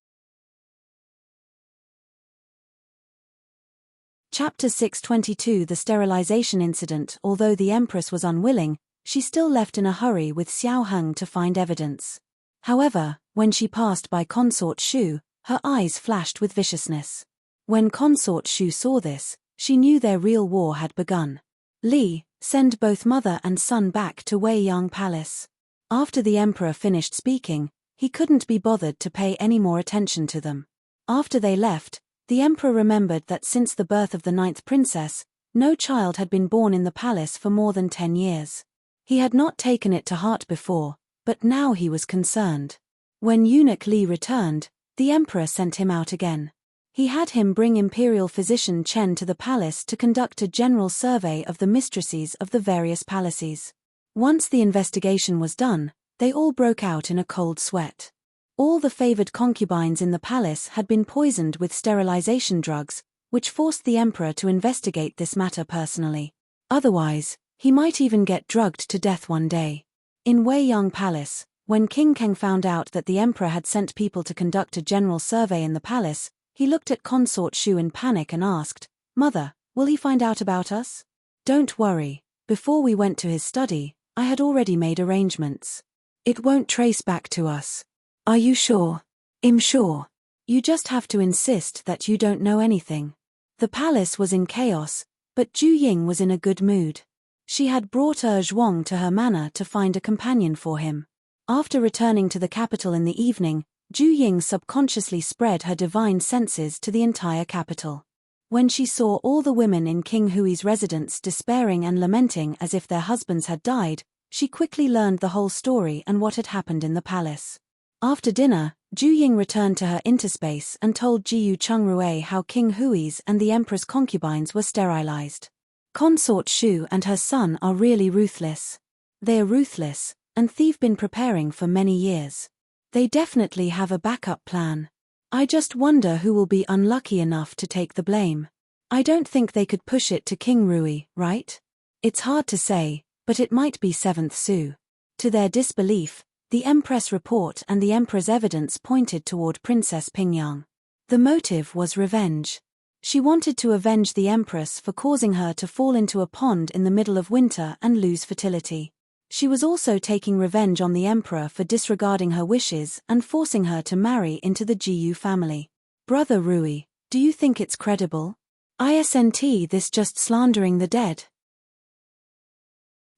Chapter 622 The sterilization incident. Although the empress was unwilling, she still left in a hurry with Xiao Heng to find evidence. However, when she passed by Consort Shu, her eyes flashed with viciousness. When Consort Shu saw this, she knew their real war had begun. Li, send both mother and son back to Weiyang Palace. After the emperor finished speaking, he couldn't be bothered to pay any more attention to them. After they left, the emperor remembered that since the birth of the 9th princess, no child had been born in the palace for more than 10 years. He had not taken it to heart before, but now he was concerned. When eunuch Li returned, the emperor sent him out again. He had him bring imperial physician Chen to the palace to conduct a general survey of the mistresses of the various palaces. Once the investigation was done, they all broke out in a cold sweat. All the favored concubines in the palace had been poisoned with sterilization drugs, which forced the emperor to investigate this matter personally. Otherwise, he might even get drugged to death one day. In Weiyang Palace, when King Kang found out that the emperor had sent people to conduct a general survey in the palace, he looked at Consort Shu in panic and asked, Mother, will he find out about us? Don't worry, before we went to his study, I had already made arrangements. It won't trace back to us. Are you sure? I'm sure. You just have to insist that you don't know anything. The palace was in chaos, but Ju Ying was in a good mood. She had brought Zhuang to her manor to find a companion for him. After returning to the capital in the evening, Ju Ying subconsciously spread her divine senses to the entire capital. When she saw all the women in King Hui's residence despairing and lamenting as if their husbands had died, she quickly learned the whole story and what had happened in the palace. After dinner, Ju Ying returned to her interspace and told Jiyu Chungrui how King Hui's and the emperor's concubines were sterilized. Consort Shu and her son are really ruthless. They are ruthless, and they've been preparing for many years. They definitely have a backup plan. I just wonder who will be unlucky enough to take the blame. I don't think they could push it to King Rui, right? It's hard to say, but it might be 7th Su. To their disbelief, the Empress report and the Emperor's evidence pointed toward Princess Pingyang. The motive was revenge. She wanted to avenge the Empress for causing her to fall into a pond in the middle of winter and lose fertility. She was also taking revenge on the Emperor for disregarding her wishes and forcing her to marry into the Jiyu family. Brother Rui, do you think it's credible? Isn't this just slandering the dead?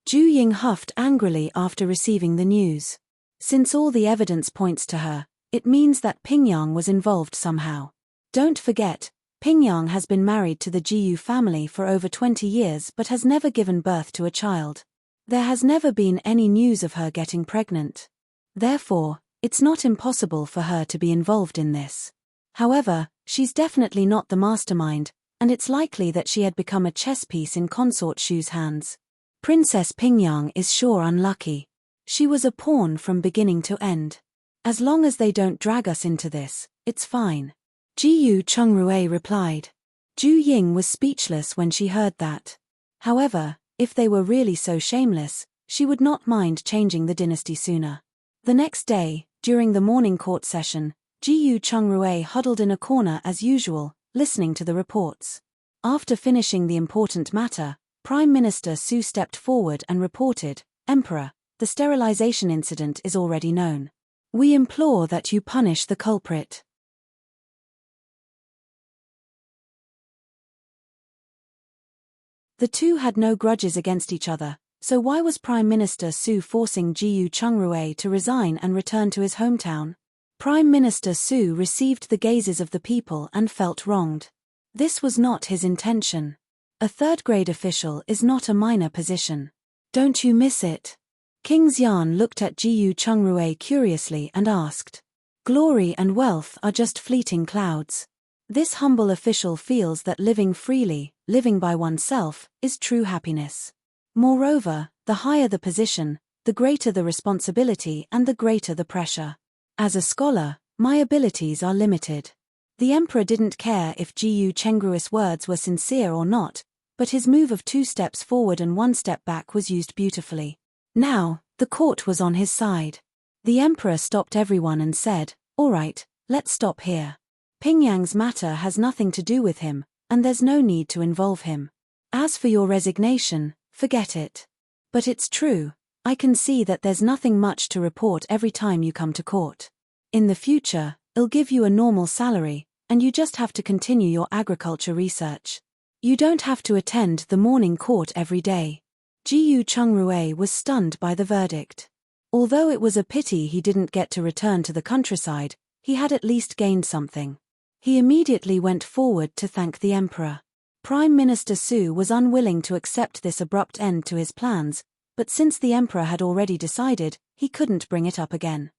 Zhu Ying huffed angrily after receiving the news. Since all the evidence points to her, it means that Pingyang was involved somehow. Don't forget, Pingyang has been married to the Jiyu family for over 20 years but has never given birth to a child. There has never been any news of her getting pregnant. Therefore, it's not impossible for her to be involved in this. However, she's definitely not the mastermind, and it's likely that she had become a chess piece in Consort Shu's hands. Princess Pingyang is sure unlucky. She was a pawn from beginning to end. As long as they don't drag us into this, it's fine. Jiyu Chongrui replied. Zhu Ying was speechless when she heard that. However, if they were really so shameless, she would not mind changing the dynasty sooner. The next day, during the morning court session, Jiyu Chongrui huddled in a corner as usual, listening to the reports. After finishing the important matter, Prime Minister Su stepped forward and reported, "Emperor, the sterilization incident is already known. We implore that you punish the culprit." The two had no grudges against each other, so why was Prime Minister Su forcing Jiyu Chongrui to resign and return to his hometown? Prime Minister Su received the gazes of the people and felt wronged. This was not his intention. A third-grade official is not a minor position. Don't you miss it? King Xian looked at Jiyu Chongrui curiously and asked. Glory and wealth are just fleeting clouds. This humble official feels that living freely, living by oneself, is true happiness. Moreover, the higher the position, the greater the responsibility and the greater the pressure. As a scholar, my abilities are limited. The emperor didn't care if Jiyu Chengru's words were sincere or not, but his move of 2 steps forward and 1 step back was used beautifully. Now, the court was on his side. The emperor stopped everyone and said, "All right, let's stop here. Pingyang's matter has nothing to do with him, and there's no need to involve him. As for your resignation, forget it. But it's true, I can see that there's nothing much to report every time you come to court. In the future, I'll give you a normal salary, and you just have to continue your agriculture research. You don't have to attend the morning court every day." Jiyu Chongrui was stunned by the verdict. Although it was a pity he didn't get to return to the countryside, he had at least gained something. He immediately went forward to thank the emperor. Prime Minister Su was unwilling to accept this abrupt end to his plans, but since the emperor had already decided, he couldn't bring it up again.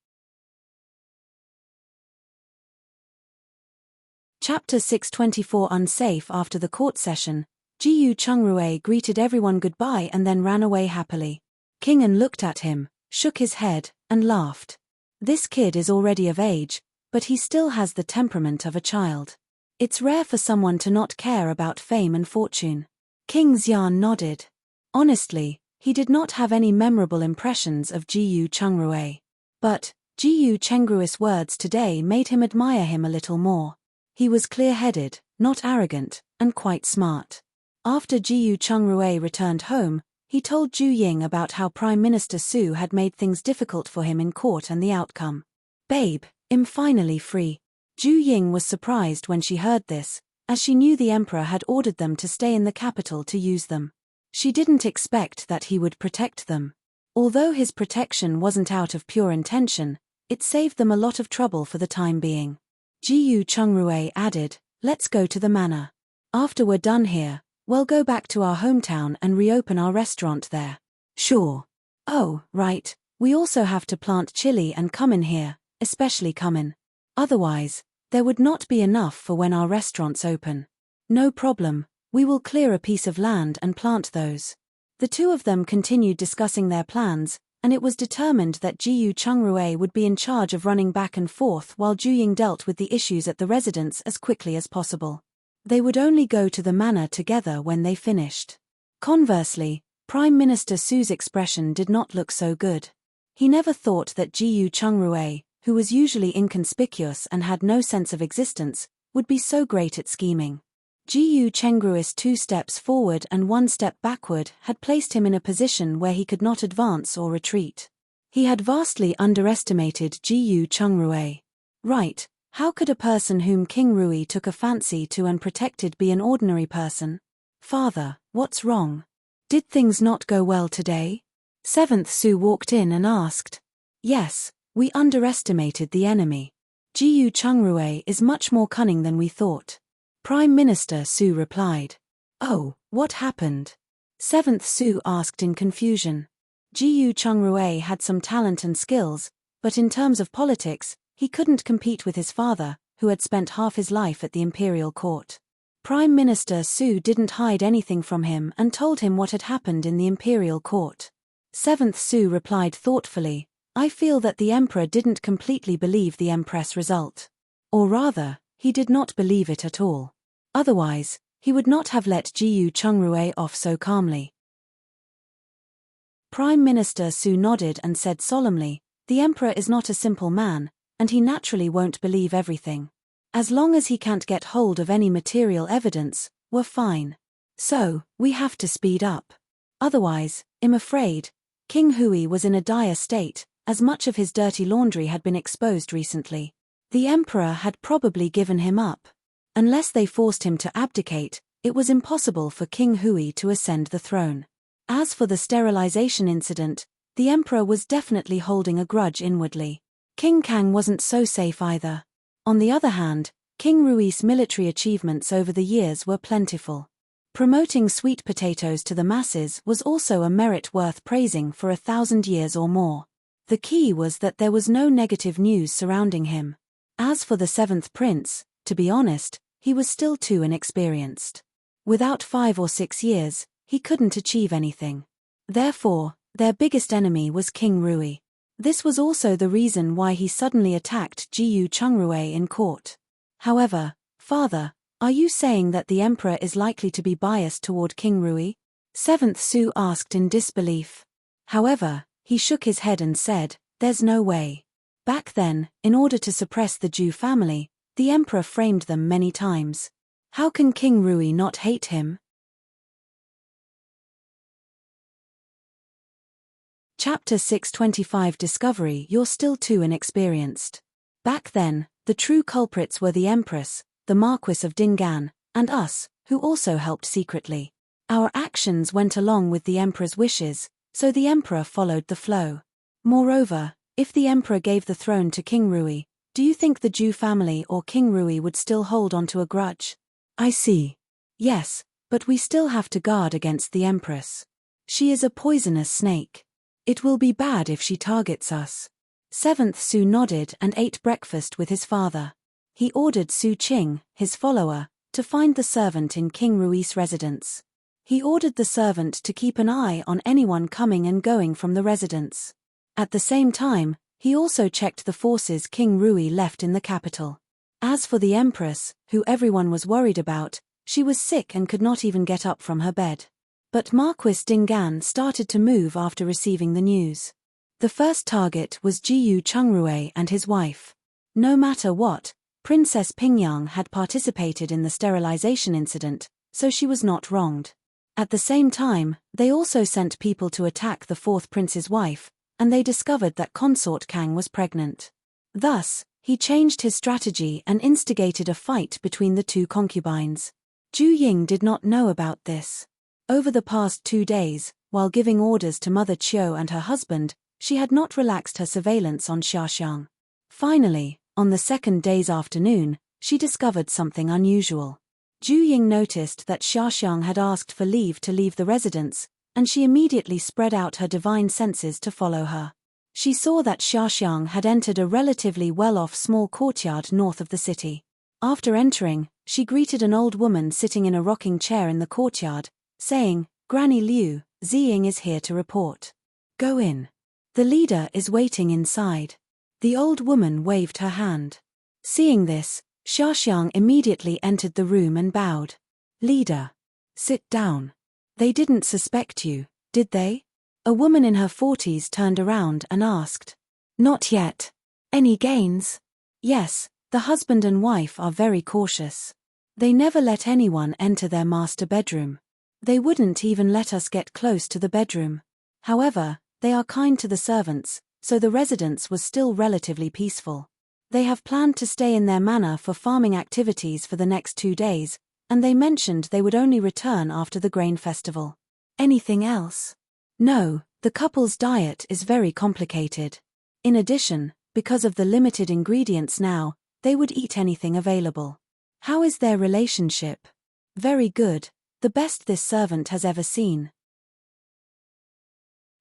Chapter 624 Unsafe. After the court session, Jiyu Chongrui greeted everyone goodbye and then ran away happily. King An looked at him, shook his head, and laughed. This kid is already of age, but he still has the temperament of a child. It's rare for someone to not care about fame and fortune. King Xian nodded. Honestly, he did not have any memorable impressions of Jiyu Chongrui. But Jiyu Chengru's words today made him admire him a little more. He was clear-headed, not arrogant, and quite smart. After Jiyu Chongrui returned home, he told Zhu Ying about how Prime Minister Su had made things difficult for him in court and the outcome. "Babe, I'm finally free." Zhu Ying was surprised when she heard this, as she knew the emperor had ordered them to stay in the capital to use them. She didn't expect that he would protect them. Although his protection wasn't out of pure intention, it saved them a lot of trouble for the time being. Jiyu Chongrui added, "Let's go to the manor. After we're done here, we'll go back to our hometown and reopen our restaurant there." "Sure." "Oh, right, we also have to plant chili and cumin here, especially cumin. Otherwise, there would not be enough for when our restaurants open." "No problem, we will clear a piece of land and plant those." The two of them continued discussing their plans, and it was determined that Jiyu Chongrui would be in charge of running back and forth while Zhu Ying dealt with the issues at the residence as quickly as possible. They would only go to the manor together when they finished. Conversely, Prime Minister Su's expression did not look so good. He never thought that Jiyu Chongrui, who was usually inconspicuous and had no sense of existence, would be so great at scheming. Jiyu Chengru's 2 steps forward and 1 step backward had placed him in a position where he could not advance or retreat. He had vastly underestimated Jiyu Chongrui. Right, how could a person whom King Rui took a fancy to and protected be an ordinary person? "Father, what's wrong?" Did things not go well today? Seventh Su walked in and asked. Yes, we underestimated the enemy. Jiyu Chungrui is much more cunning than we thought. Prime Minister Su replied. Oh, what happened? Seventh Su asked in confusion. Jiyu Chungrui had some talent and skills, but in terms of politics, he couldn't compete with his father, who had spent half his life at the imperial court. Prime Minister Su didn't hide anything from him and told him what had happened in the imperial court. Seventh Su replied thoughtfully, I feel that the emperor didn't completely believe the empress result. Or rather, he did not believe it at all. Otherwise, he would not have let Jiyu Chungrui off so calmly. Prime Minister Su nodded and said solemnly, the emperor is not a simple man, and he naturally won't believe everything. As long as he can't get hold of any material evidence, we're fine. So, we have to speed up. Otherwise, I'm afraid, King Hui was in a dire state, as much of his dirty laundry had been exposed recently. The emperor had probably given him up. Unless they forced him to abdicate, it was impossible for King Hui to ascend the throne. As for the sterilization incident, the emperor was definitely holding a grudge inwardly. King Kang wasn't so safe either. On the other hand, King Rui's military achievements over the years were plentiful. Promoting sweet potatoes to the masses was also a merit worth praising for 1,000 years or more. The key was that there was no negative news surrounding him. As for the seventh prince, to be honest, he was still too inexperienced. Without 5 or 6 years, he couldn't achieve anything. Therefore, their biggest enemy was King Rui. This was also the reason why he suddenly attacked Jiyu Chungrui in court. However, father, are you saying that the emperor is likely to be biased toward King Rui? Seventh Su asked in disbelief. However, he shook his head and said, there's no way. Back then, in order to suppress the Zhu family, the emperor framed them many times. How can King Rui not hate him? Chapter 625 Discovery. You're still too inexperienced. Back then, the true culprits were the Empress, the Marquis of Dingan, and us, who also helped secretly. Our actions went along with the Emperor's wishes, so the Emperor followed the flow. Moreover, if the Emperor gave the throne to King Rui, do you think the Zhu family or King Rui would still hold onto a grudge? I see. Yes, but we still have to guard against the Empress. She is a poisonous snake. It will be bad if she targets us. Seventh Su nodded and ate breakfast with his father. He ordered Su Qing, his follower, to find the servant in King Rui's residence. He ordered the servant to keep an eye on anyone coming and going from the residence. At the same time, he also checked the forces King Rui left in the capital. As for the Empress, who everyone was worried about, she was sick and could not even get up from her bed. But Marquis Dingan started to move after receiving the news. The first target was Jiyu Chungrui and his wife. No matter what, Princess Pingyang had participated in the sterilization incident, so she was not wronged. At the same time, they also sent people to attack the fourth prince's wife, and they discovered that consort Kang was pregnant. Thus, he changed his strategy and instigated a fight between the two concubines. Zhu Ying did not know about this. Over the past 2 days, while giving orders to Mother Qiu and her husband, she had not relaxed her surveillance on Xiaxiang. Finally, on the second day's afternoon, she discovered something unusual. Zhu Ying noticed that Xiaxiang had asked for leave to leave the residence, and she immediately spread out her divine senses to follow her. She saw that Xiaxiang had entered a relatively well-off small courtyard north of the city. After entering, she greeted an old woman sitting in a rocking chair in the courtyard, saying, Granny Liu, Ziying is here to report. Go in. The leader is waiting inside. The old woman waved her hand. Seeing this, Xiaxiang immediately entered the room and bowed. Leader. Sit down. They didn't suspect you, did they? A woman in her 40s turned around and asked. Not yet. Any gains? Yes, the husband and wife are very cautious. They never let anyone enter their master bedroom. They wouldn't even let us get close to the bedroom. However, they are kind to the servants, so the residence was still relatively peaceful. They have planned to stay in their manor for farming activities for the next 2 days, and they mentioned they would only return after the grain festival. Anything else? No, the couple's diet is very complicated. In addition, because of the limited ingredients now, they would eat anything available. How is their relationship? Very good, the best this servant has ever seen.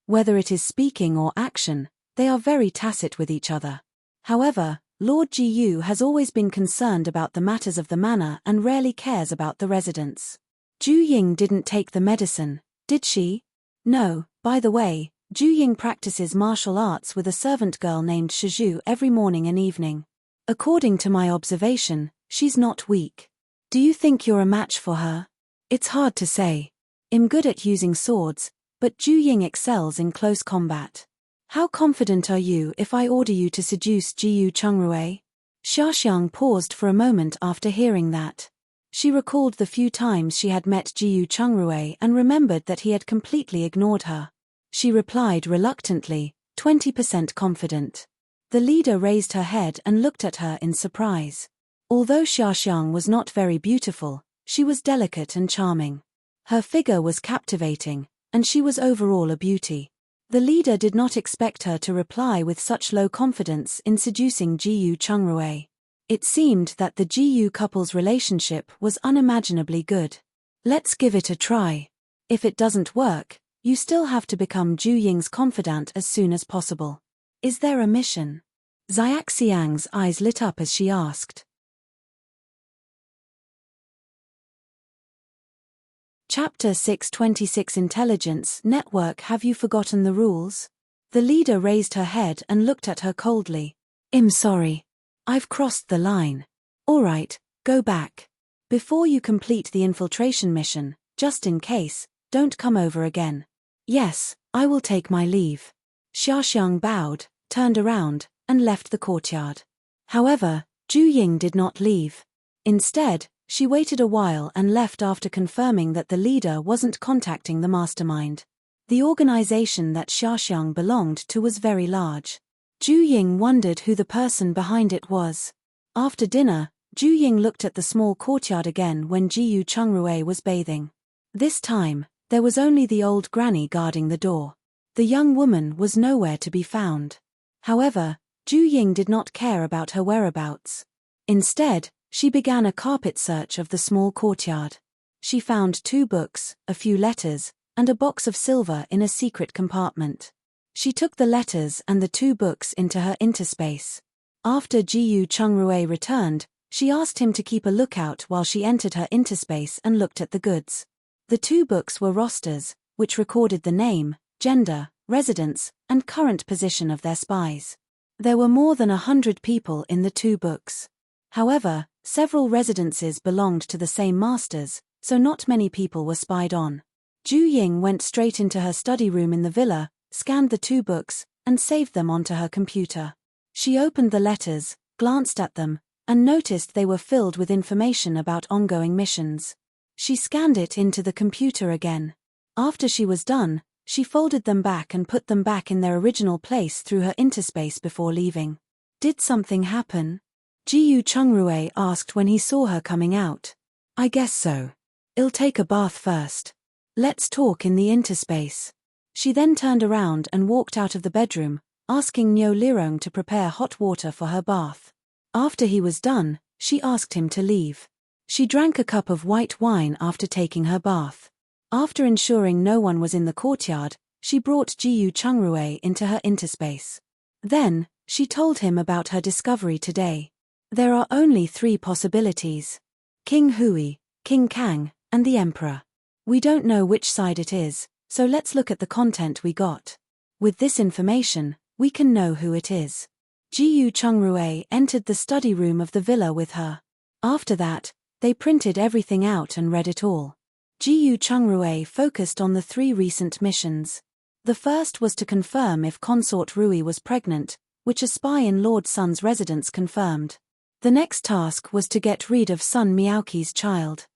Whether it is speaking or action, they are very tacit with each other. However, Lord Jiyu has always been concerned about the matters of the manor and rarely cares about the residents. Ju Ying didn't take the medicine, did she? No, by the way, Ju Ying practices martial arts with a servant girl named Shizhu every morning and evening. According to my observation, she's not weak. Do you think you're a match for her? It's hard to say. I'm good at using swords, but Ju Ying excels in close combat. How confident are you if I order you to seduce Jiyu Chungrui? Xiaoxiang paused for a moment after hearing that. She recalled the few times she had met Jiyu Chungrui and remembered that he had completely ignored her. She replied reluctantly, 20% confident. The leader raised her head and looked at her in surprise. Although Xiaoxiang was not very beautiful, she was delicate and charming. Her figure was captivating, and she was overall a beauty. The leader did not expect her to reply with such low confidence in seducing Jiyu Chungrui. It seemed that the Jiyu couple's relationship was unimaginably good. Let's give it a try. If it doesn't work, you still have to become Ju Ying's confidant as soon as possible. Is there a mission? Xiaoxiang's eyes lit up as she asked. Chapter 626 Intelligence Network. Have you forgotten the rules? The leader raised her head and looked at her coldly. I'm sorry. I've crossed the line. Alright, go back. Before you complete the infiltration mission, just in case, don't come over again. Yes, I will take my leave. Xiaoxiang bowed, turned around, and left the courtyard. However, Ju Ying did not leave. Instead, she waited a while and left after confirming that the leader wasn't contacting the mastermind. The organization that Xiaoxiang belonged to was very large. Ju Ying wondered who the person behind it was. After dinner, Ju Ying looked at the small courtyard again when Jiyu Chungrui was bathing. This time, there was only the old granny guarding the door. The young woman was nowhere to be found. However, Ju Ying did not care about her whereabouts. Instead, she began a carpet search of the small courtyard. She found 2 books, a few letters, and a box of silver in a secret compartment. She took the letters and the 2 books into her interspace. After Jiyu Chungrui returned, she asked him to keep a lookout while she entered her interspace and looked at the goods. The 2 books were rosters, which recorded the name, gender, residence, and current position of their spies. There were more than 100 people in the 2 books. However, several residences belonged to the same masters, so not many people were spied on. Ju Ying went straight into her study room in the villa, scanned the 2 books, and saved them onto her computer. She opened the letters, glanced at them, and noticed they were filled with information about ongoing missions. She scanned it into the computer again. After she was done, she folded them back and put them back in their original place through her interspace before leaving. Did something happen? Jiyu Chungrui asked when he saw her coming out. I guess so. I'll take a bath first. Let's talk in the interspace. She then turned around and walked out of the bedroom, asking Niu Lirong to prepare hot water for her bath. After he was done, she asked him to leave. She drank a cup of white wine after taking her bath. After ensuring no one was in the courtyard, she brought Jiyu Chungrui into her interspace. Then, she told him about her discovery today. There are only 3 possibilities. King Hui, King Kang, and the Emperor. We don't know which side it is, so let's look at the content we got. With this information, we can know who it is. Jiyu Chungrui entered the study room of the villa with her. After that, they printed everything out and read it all. Jiyu Chungrui focused on the 3 recent missions. The first was to confirm if Consort Rui was pregnant, which a spy in Lord Sun's residence confirmed. The next task was to get rid of Sun Miaoqi's child.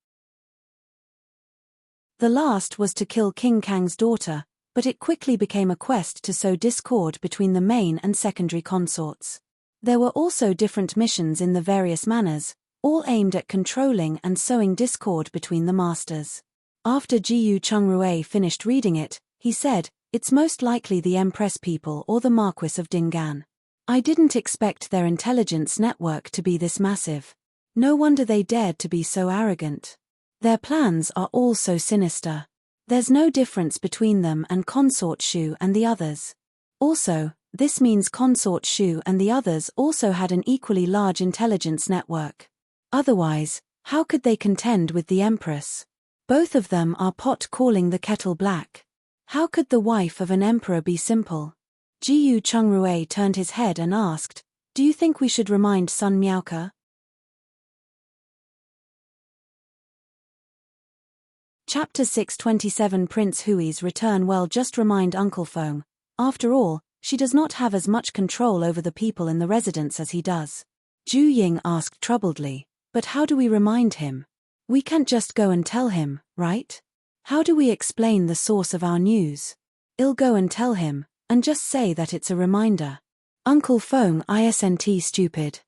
The last was to kill King Kang's daughter, but it quickly became a quest to sow discord between the main and secondary consorts. There were also different missions in the various manors, all aimed at controlling and sowing discord between the masters. After Jiyu Chungrui finished reading it, he said, "It's most likely the Empress people or the Marquis of Dingan. I didn't expect their intelligence network to be this massive. No wonder they dared to be so arrogant. Their plans are all so sinister. There's no difference between them and Consort Shu and the others. Also, this means Consort Shu and the others also had an equally large intelligence network. Otherwise, how could they contend with the Empress? Both of them are pot calling the kettle black. How could the wife of an emperor be simple?" Jiyu Chungrui turned his head and asked, "Do you think we should remind Sun Miaoke?" Chapter 627 Prince Hui's return. Well, just remind Uncle Feng. After all, she does not have as much control over the people in the residence as he does. Zhu Ying asked troubledly, "But how do we remind him? We can't just go and tell him, right? How do we explain the source of our news? I'll go and tell him, and just say that it's a reminder. Uncle Feng isn't stupid.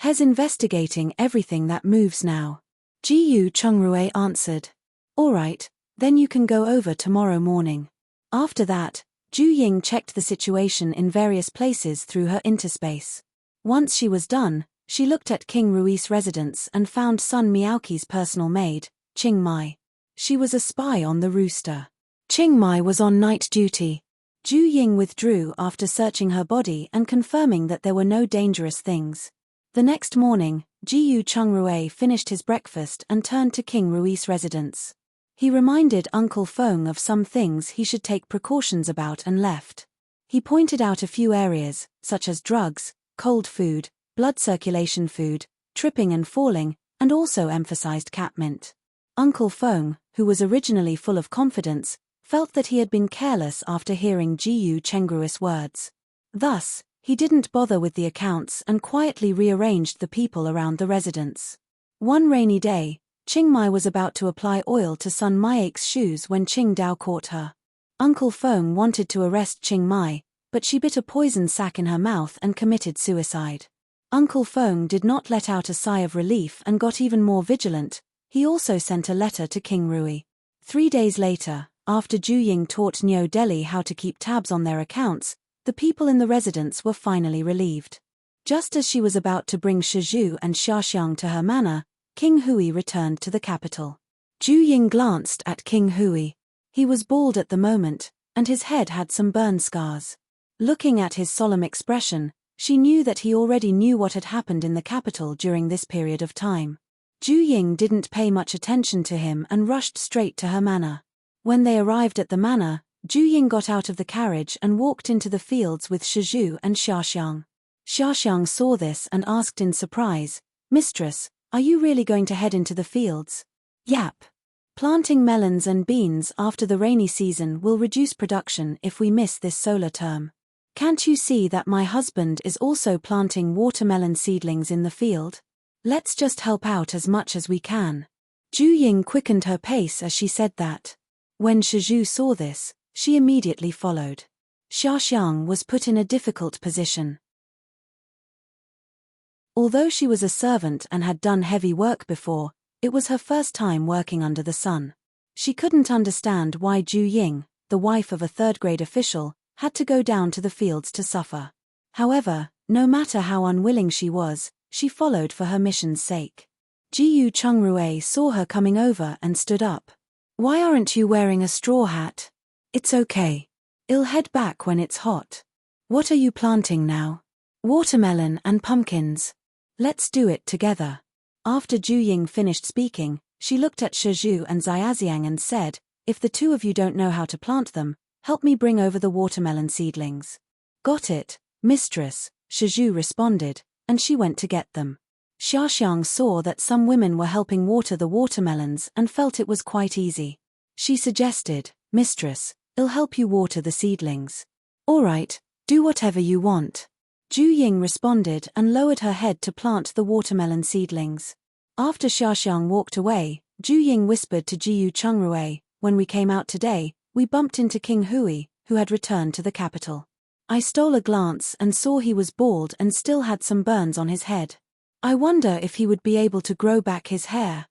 He's investigating everything that moves now." Jiyu Chungrui answered. "All right, then you can go over tomorrow morning." After that, Zhu Ying checked the situation in various places through her interspace. Once she was done, she looked at King Rui's residence and found Sun Miaoke's personal maid, Qing Mai. She was a spy on the rooster. Qing Mai was on night duty. Zhu Ying withdrew after searching her body and confirming that there were no dangerous things. The next morning, Jiyu Chungrui finished his breakfast and turned to King Rui's residence. He reminded Uncle Feng of some things he should take precautions about and left. He pointed out a few areas, such as drugs, cold food, blood circulation food, tripping and falling, and also emphasized catmint. Uncle Feng, who was originally full of confidence, felt that he had been careless after hearing Jiyu Chengrui's words. Thus, he didn't bother with the accounts and quietly rearranged the people around the residence. One rainy day, Qing Mai was about to apply oil to Sun Miaoke's shoes when Qing Dao caught her. Uncle Feng wanted to arrest Qing Mai, but she bit a poison sac in her mouth and committed suicide. Uncle Feng did not let out a sigh of relief and got even more vigilant. He also sent a letter to King Rui. 3 days later, after Zhu Ying taught New Delhi how to keep tabs on their accounts, the people in the residence were finally relieved. Just as she was about to bring Shizhu and Xiaoxiang to her manor, King Hui returned to the capital. Zhu Ying glanced at King Hui. He was bald at the moment, and his head had some burn scars. Looking at his solemn expression, she knew that he already knew what had happened in the capital during this period of time. Zhu Ying didn't pay much attention to him and rushed straight to her manor. When they arrived at the manor, Zhu Ying got out of the carriage and walked into the fields with Shizhu and Xiaoxiang. Xiaoxiang saw this and asked in surprise, "Mistress, are you really going to head into the fields?" "Yap. Planting melons and beans after the rainy season will reduce production if we miss this solar term. Can't you see that my husband is also planting watermelon seedlings in the field? Let's just help out as much as we can." Zhu Ying quickened her pace as she said that. When Shizhu saw this, she immediately followed. Xiaoxiang was put in a difficult position. Although she was a servant and had done heavy work before, it was her first time working under the sun. She couldn't understand why Zhu Ying, the wife of a third-grade official, had to go down to the fields to suffer. However, no matter how unwilling she was, she followed for her mission's sake. Jiyu Chungrui saw her coming over and stood up. "Why aren't you wearing a straw hat?" "It's okay. I'll head back when it's hot." "What are you planting now?" "Watermelon and pumpkins." "Let's do it together." After Zhu Ying finished speaking, she looked at Shizhu and Xiaoxiang and said, "If the two of you don't know how to plant them, help me bring over the watermelon seedlings." "Got it, mistress," Shizhu responded, and she went to get them. Xiaoxiang saw that some women were helping water the watermelons and felt it was quite easy. She suggested, "Mistress, I'll help you water the seedlings." "All right, do whatever you want." Zhu Ying responded and lowered her head to plant the watermelon seedlings. After Xiaoxiang walked away, Zhu Ying whispered to Jiyu Chungrui, "When we came out today, we bumped into King Hui, who had returned to the capital. I stole a glance and saw he was bald and still had some burns on his head. I wonder if he would be able to grow back his hair."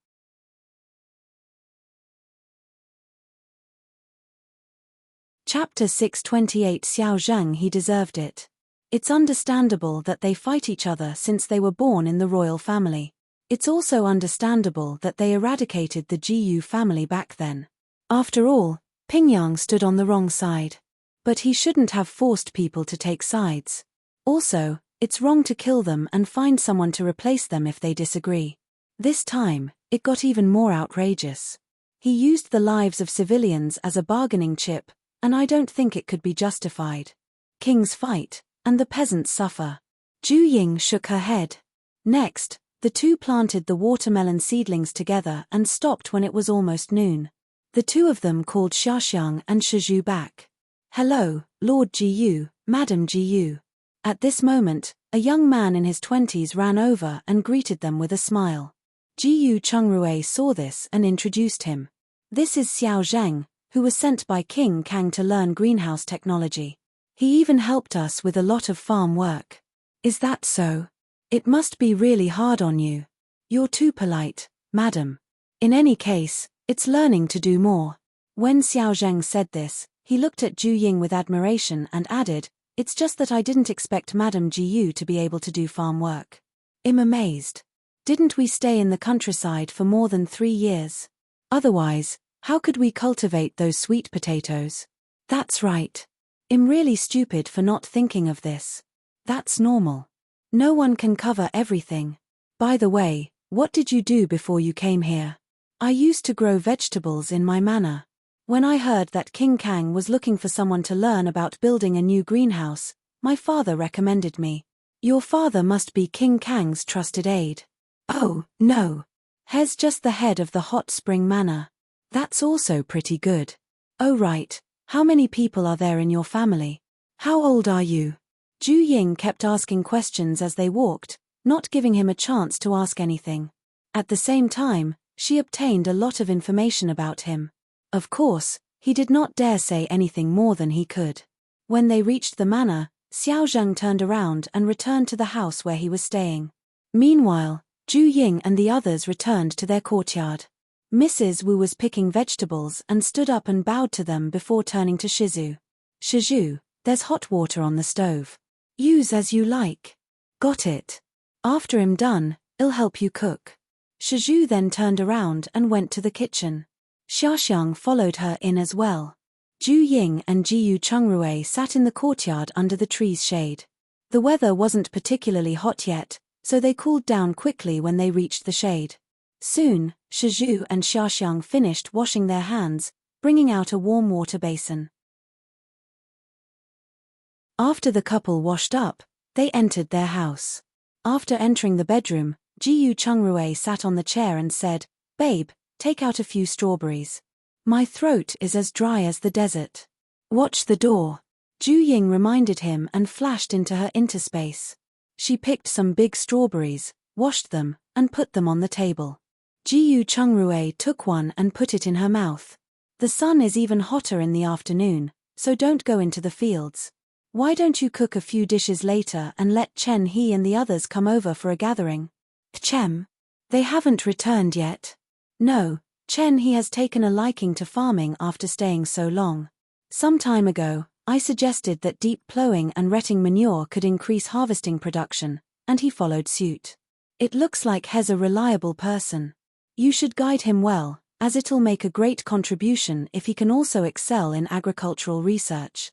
Chapter 628 Xiao Zheng, he deserved it. It's understandable that they fight each other since they were born in the royal family. It's also understandable that they eradicated the Jiyu family back then. After all, Pingyang stood on the wrong side. But he shouldn't have forced people to take sides. Also, it's wrong to kill them and find someone to replace them if they disagree. This time, it got even more outrageous. He used the lives of civilians as a bargaining chip, and I don't think it could be justified. Kings fight, and the peasants suffer. Zhu Ying shook her head. Next, the two planted the watermelon seedlings together and stopped when it was almost noon. The two of them called Xiaoxiang and Shizhu back. "Hello, Lord Jiyu, Madam Jiyu." At this moment, a young man in his 20s ran over and greeted them with a smile. Jiyu Chungrui saw this and introduced him. "This is Xiao Zheng, who was sent by King Kang to learn greenhouse technology. He even helped us with a lot of farm work." "Is that so? It must be really hard on you. You're too polite, madam. In any case, it's learning to do more." When Xiao Zheng said this, he looked at Zhu Ying with admiration and added, "It's just that I didn't expect Madam Jiyu to be able to do farm work." I'm amazed. Didn't we stay in the countryside for more than 3 years? Otherwise, how could we cultivate those sweet potatoes? That's right. I'm really stupid for not thinking of this. That's normal. No one can cover everything. By the way, what did you do before you came here? I used to grow vegetables in my manor. When I heard that King Kang was looking for someone to learn about building a new greenhouse, my father recommended me. Your father must be King Kang's trusted aide. Oh, no. He's just the head of the Hot Spring Manor. That's also pretty good. Oh right, how many people are there in your family? How old are you? Zhu Ying kept asking questions as they walked, not giving him a chance to ask anything. At the same time, she obtained a lot of information about him. Of course, he did not dare say anything more than he could. When they reached the manor, Xiao Zheng turned around and returned to the house where he was staying. Meanwhile, Zhu Ying and the others returned to their courtyard. Mrs. Wu was picking vegetables and stood up and bowed to them before turning to Shizhu. "Shizhu, there's hot water on the stove. Use as you like." "Got it. After I'm done, I'll help you cook." Shizhu then turned around and went to the kitchen. Xiaoxiang followed her in as well. Zhu Ying and Jiyu Chungrui sat in the courtyard under the tree's shade. The weather wasn't particularly hot yet, so they cooled down quickly when they reached the shade. Soon, Shizhu and Xiaoxiang finished washing their hands, bringing out a warm water basin. After the couple washed up, they entered their house. After entering the bedroom, Jiyu Chungrui sat on the chair and said, "Babe, take out a few strawberries. My throat is as dry as the desert." "Watch the door," Zhu Ying reminded him and flashed into her interspace. She picked some big strawberries, washed them, and put them on the table. Jiyu Chungrui took one and put it in her mouth. "The sun is even hotter in the afternoon, so don't go into the fields. Why don't you cook a few dishes later and let Chen He and the others come over for a gathering?" "Chem? They haven't returned yet." "No, Chen He has taken a liking to farming after staying so long. Some time ago, I suggested that deep plowing and retting manure could increase harvesting production, and he followed suit. It looks like he's a reliable person. You should guide him well, as it'll make a great contribution if he can also excel in agricultural research."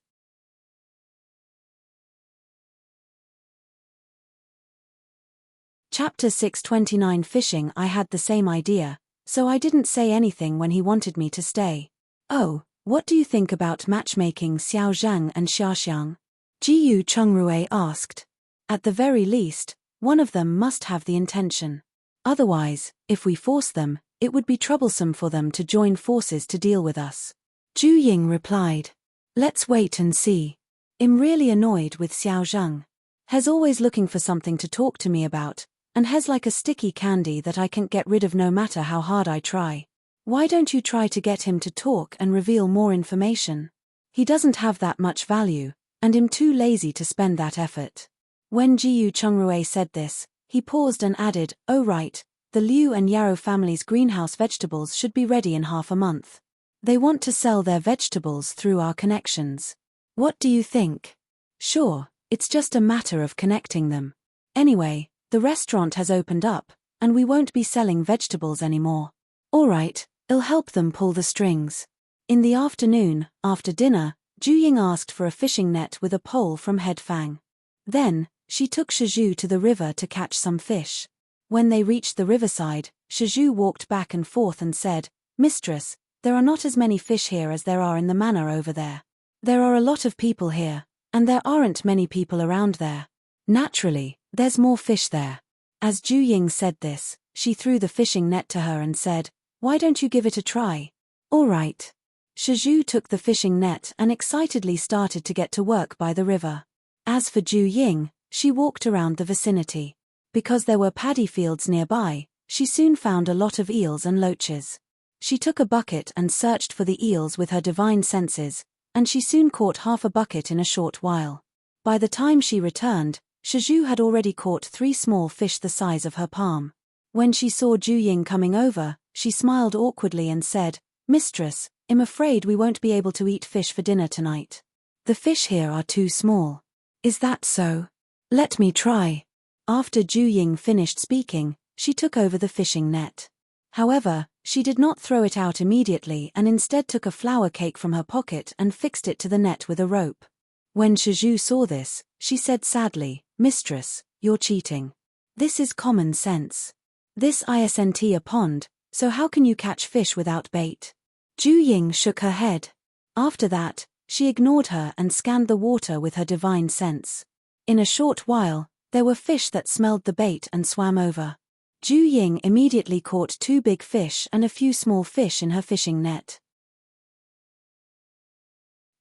Chapter 629 Fishing. I had the same idea, so I didn't say anything when he wanted me to stay. "Oh, what do you think about matchmaking Xiao Zhang and Xiaoxiang?" Jiyu Chungrui asked. "At the very least, one of them must have the intention. Otherwise, if we force them, it would be troublesome for them to join forces to deal with us." Zhu Ying replied. "Let's wait and see. I'm really annoyed with Xiao Zhang. He's always looking for something to talk to me about, and he's like a sticky candy that I can't get rid of no matter how hard I try. Why don't you try to get him to talk and reveal more information? He doesn't have that much value, and I'm too lazy to spend that effort." When Jiyu Chungrui said this, he paused and added, "Oh right, the Liu and Yarrow family's greenhouse vegetables should be ready in half a month. They want to sell their vegetables through our connections. What do you think? Sure, it's just a matter of connecting them. Anyway, the restaurant has opened up, and we won't be selling vegetables anymore. Alright, I'll help them pull the strings. In the afternoon, after dinner, Ju-Ying asked for a fishing net with a pole from Head Fang. Then, she took Shizhu to the river to catch some fish. When they reached the riverside, Shizhu walked back and forth and said, "Mistress, there are not as many fish here as there are in the manor over there. There are a lot of people here, and there aren't many people around there. Naturally, there's more fish there." As Ju-Ying said this, she threw the fishing net to her and said, "Why don't you give it a try?" "All right." Shizhu took the fishing net and excitedly started to get to work by the river. As for Ju-Ying, she walked around the vicinity. Because there were paddy fields nearby, she soon found a lot of eels and loaches. She took a bucket and searched for the eels with her divine senses, and she soon caught half a bucket in a short while. By the time she returned, Shizhu had already caught 3 small fish the size of her palm. When she saw Ju-Ying coming over, she smiled awkwardly and said, "Mistress, I'm afraid we won't be able to eat fish for dinner tonight. The fish here are too small." "Is that so? Let me try." After Ju-Ying finished speaking, she took over the fishing net. However, she did not throw it out immediately and instead took a flour cake from her pocket and fixed it to the net with a rope. When Shizhu saw this, she said sadly, "Mistress, you're cheating. This is common sense. This isn't a pond, so how can you catch fish without bait?" Ju-Ying shook her head. After that, she ignored her and scanned the water with her divine sense. In a short while, there were fish that smelled the bait and swam over. Ju-Ying immediately caught 2 big fish and a few small fish in her fishing net.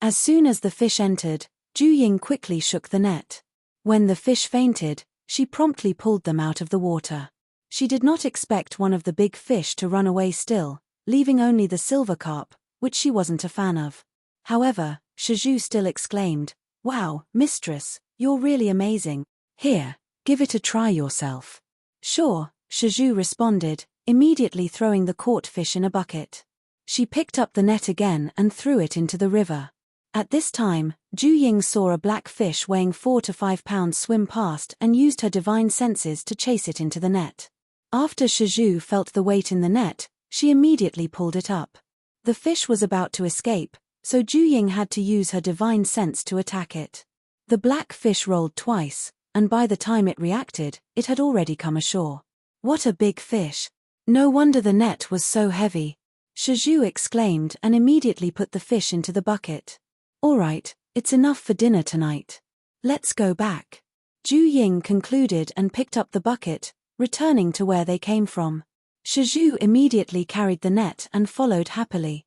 As soon as the fish entered, Ju-Ying quickly shook the net. When the fish fainted, she promptly pulled them out of the water. She did not expect one of the big fish to run away still, leaving only the silver carp, which she wasn't a fan of. However, Shizhu still exclaimed, "Wow, mistress, you're really amazing. Here, give it a try yourself." "Sure," Shizhu responded, immediately throwing the caught fish in a bucket. She picked up the net again and threw it into the river. At this time, Ju-Ying saw a black fish weighing 4 to 5 pounds swim past and used her divine senses to chase it into the net. After Shizhu felt the weight in the net, she immediately pulled it up. The fish was about to escape, so Ju-Ying had to use her divine sense to attack it. The black fish rolled twice, and by the time it reacted, it had already come ashore. "What a big fish! No wonder the net was so heavy," Shizhu exclaimed and immediately put the fish into the bucket. "All right, it's enough for dinner tonight. Let's go back." Ju-Ying concluded and picked up the bucket, returning to where they came from. Shizhu immediately carried the net and followed happily.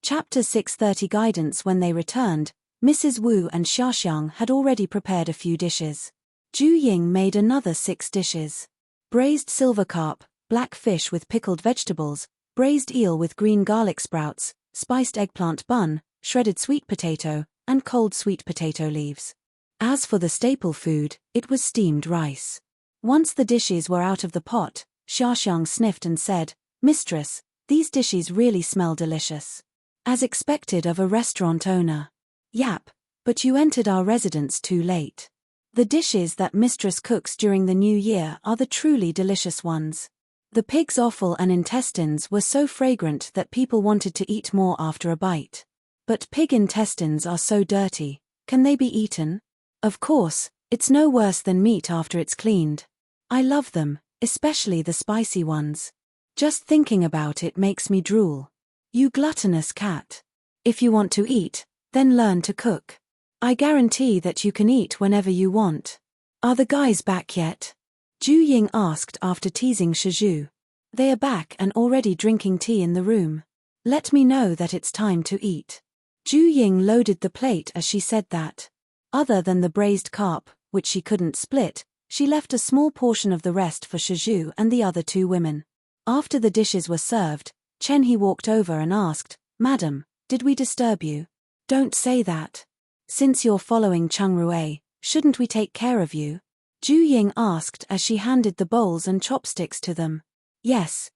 Chapter 6:30 Guidance. When they returned, Mrs. Wu and Xiaoxiang had already prepared a few dishes. Ju-Ying made another 6 dishes. Braised silver carp, black fish with pickled vegetables, braised eel with green garlic sprouts, spiced eggplant bun, shredded sweet potato, and cold sweet potato leaves. As for the staple food, it was steamed rice. Once the dishes were out of the pot, Xiaoxiang sniffed and said, "Mistress, these dishes really smell delicious." As expected of a restaurant owner. "Yap, but you entered our residence too late. The dishes that mistress cooks during the new year are the truly delicious ones." The pig's offal and intestines were so fragrant that people wanted to eat more after a bite. But pig intestines are so dirty, can they be eaten? Of course, it's no worse than meat after it's cleaned. I love them, especially the spicy ones. Just thinking about it makes me drool. You gluttonous cat. If you want to eat, then learn to cook. I guarantee that you can eat whenever you want. Are the guys back yet? Ju-Ying asked after teasing Shizhu. They are back and already drinking tea in the room. Let me know that it's time to eat. Ju-Ying loaded the plate as she said that. Other than the braised carp, which she couldn't split, she left a small portion of the rest for Shizhu and the other 2 women. After the dishes were served, Chen He walked over and asked, "Madam, did we disturb you?" "Don't say that. Since you're following Chung Rue, shouldn't we take care of you?" Ju Ying asked as she handed the bowls and chopsticks to them. Yes,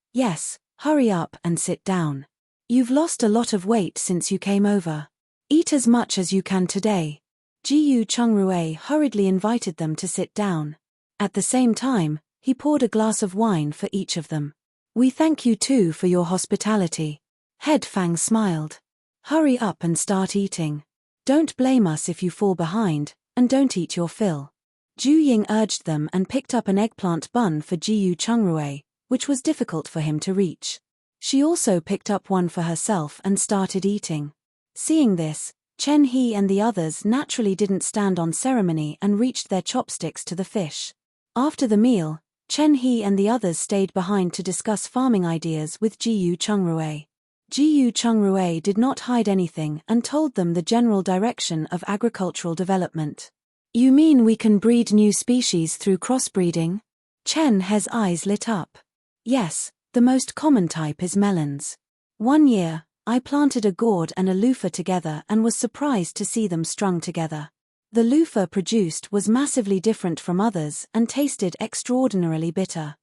hurry up and sit down. You've lost a lot of weight since you came over. Eat as much as you can today. Jiyu Chungrui hurriedly invited them to sit down. At the same time, he poured a glass of wine for each of them. We thank you too for your hospitality. Head Fang smiled. Hurry up and start eating. Don't blame us if you fall behind, and don't eat your fill. Ju Ying urged them and picked up an eggplant bun for Jiyu Chungrui, which was difficult for him to reach. She also picked up one for herself and started eating. Seeing this, Chen He and the others naturally didn't stand on ceremony and reached their chopsticks to the fish. After the meal, Chen He and the others stayed behind to discuss farming ideas with Jiyu Chungrui. Jiyu Chungrui did not hide anything and told them the general direction of agricultural development. You mean we can breed new species through crossbreeding? Chen He's eyes lit up. Yes, the most common type is melons. One year, I planted a gourd and a loofah together and was surprised to see them strung together. The loofah produced was massively different from others and tasted extraordinarily bitter.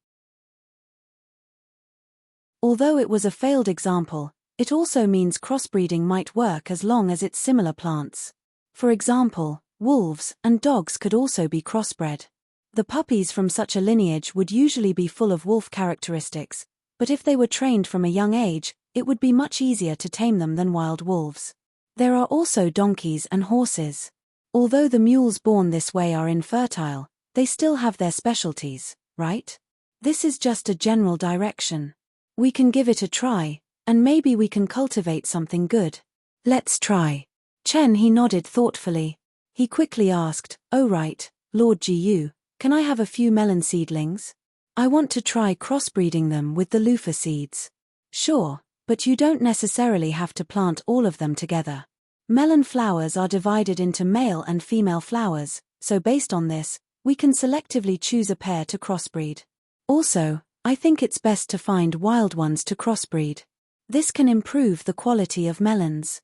Although it was a failed example, it also means crossbreeding might work as long as it's similar plants. For example, wolves and dogs could also be crossbred. The puppies from such a lineage would usually be full of wolf characteristics, but if they were trained from a young age, it would be much easier to tame them than wild wolves. There are also donkeys and horses. Although the mules born this way are infertile, they still have their specialties, right? This is just a general direction. We can give it a try, and maybe we can cultivate something good. Let's try. Chen He nodded thoughtfully. He quickly asked, Oh right, Lord Jiyu, can I have a few melon seedlings? I want to try crossbreeding them with the loofah seeds. Sure, but you don't necessarily have to plant all of them together. Melon flowers are divided into male and female flowers, so based on this, we can selectively choose a pair to crossbreed. Also, I think it's best to find wild ones to crossbreed. This can improve the quality of melons.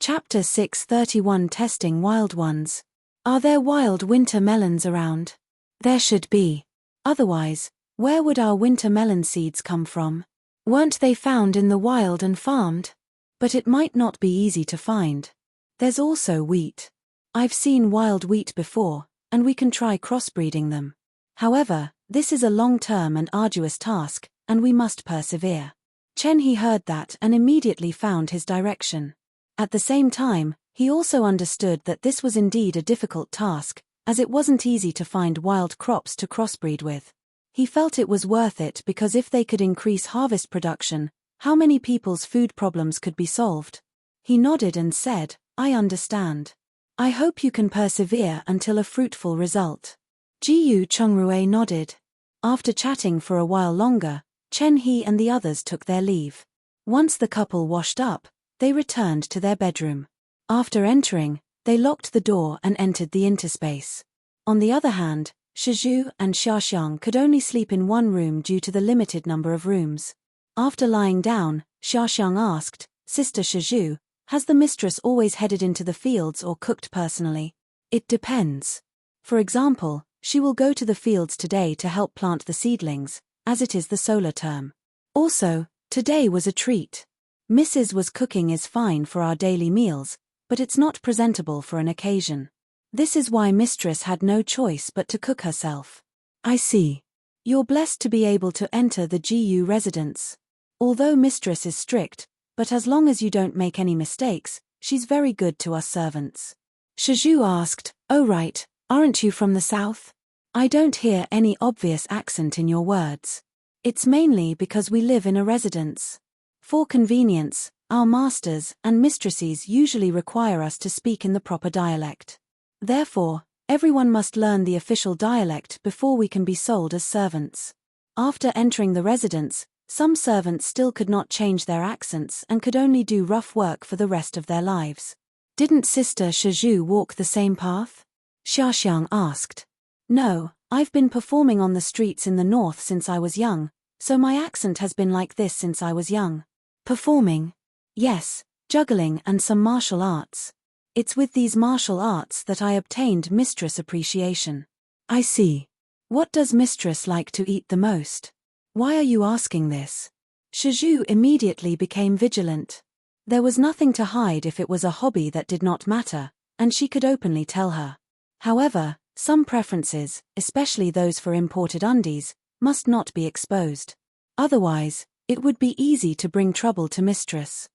Chapter 631 Testing Wild Ones. Are there wild winter melons around? There should be. Otherwise, where would our winter melon seeds come from? Weren't they found in the wild and farmed? But it might not be easy to find. There's also wheat. I've seen wild wheat before, and we can try crossbreeding them. However, this is a long-term and arduous task, and we must persevere. Chen He heard that and immediately found his direction. At the same time, he also understood that this was indeed a difficult task, as it wasn't easy to find wild crops to crossbreed with. He felt it was worth it because if they could increase harvest production, how many people's food problems could be solved? He nodded and said, I understand. I hope you can persevere until a fruitful result. Jiyu Chungrui nodded. After chatting for a while longer, Chen He and the others took their leave. Once the couple washed up, they returned to their bedroom. After entering, they locked the door and entered the interspace. On the other hand, Shizhu and Xiaoxiang could only sleep in one room due to the limited number of rooms. After lying down, Xiaoxiang asked, Sister Shizhu, has the mistress always headed into the fields or cooked personally? It depends. For example, she will go to the fields today to help plant the seedlings, as it is the solar term. Also, today was a treat. Mrs. was cooking is fine for our daily meals, but it's not presentable for an occasion. This is why mistress had no choice but to cook herself. I see. You're blessed to be able to enter the GU residence. Although mistress is strict, but as long as you don't make any mistakes, she's very good to us servants. Shizhu asked, Oh right, aren't you from the south? I don't hear any obvious accent in your words. It's mainly because we live in a residence. For convenience, our masters and mistresses usually require us to speak in the proper dialect. Therefore, everyone must learn the official dialect before we can be sold as servants. After entering the residence, some servants still could not change their accents and could only do rough work for the rest of their lives. Didn't Sister Shizhu walk the same path? Xiaoxiang asked. No, I've been performing on the streets in the north since I was young, so my accent has been like this since I was young. Performing? Yes, juggling and some martial arts. It's with these martial arts that I obtained mistress appreciation. I see. What does mistress like to eat the most? Why are you asking this? Shiju immediately became vigilant. There was nothing to hide if it was a hobby that did not matter, and she could openly tell her. However, some preferences, especially those for imported undies, must not be exposed. Otherwise, it would be easy to bring trouble to mistress.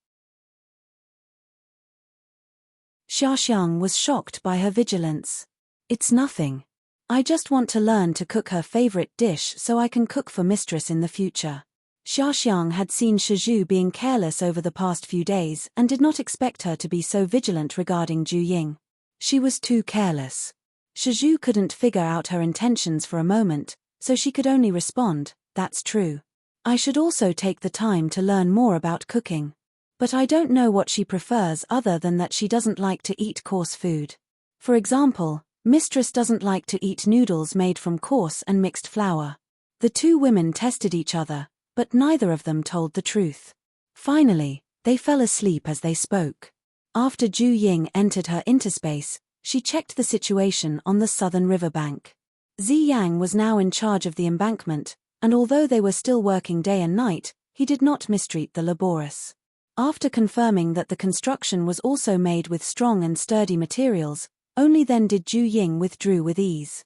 Xiaoxiang was shocked by her vigilance. It's nothing. I just want to learn to cook her favorite dish so I can cook for mistress in the future. Xiaoxiang had seen Shiju being careless over the past few days and did not expect her to be so vigilant regarding Ju Ying. She was too careless. Shiju couldn't figure out her intentions for a moment, so she could only respond, "That's true. I should also take the time to learn more about cooking. But I don't know what she prefers other than that she doesn't like to eat coarse food. For example, mistress doesn't like to eat noodles made from coarse and mixed flour." The two women tested each other, but neither of them told the truth. Finally, they fell asleep as they spoke. After Ju Ying entered her interspace, she checked the situation on the southern riverbank. Zi Yang was now in charge of the embankment, and although they were still working day and night, he did not mistreat the laborious. After confirming that the construction was also made with strong and sturdy materials, only then did Ju Ying withdraw with ease.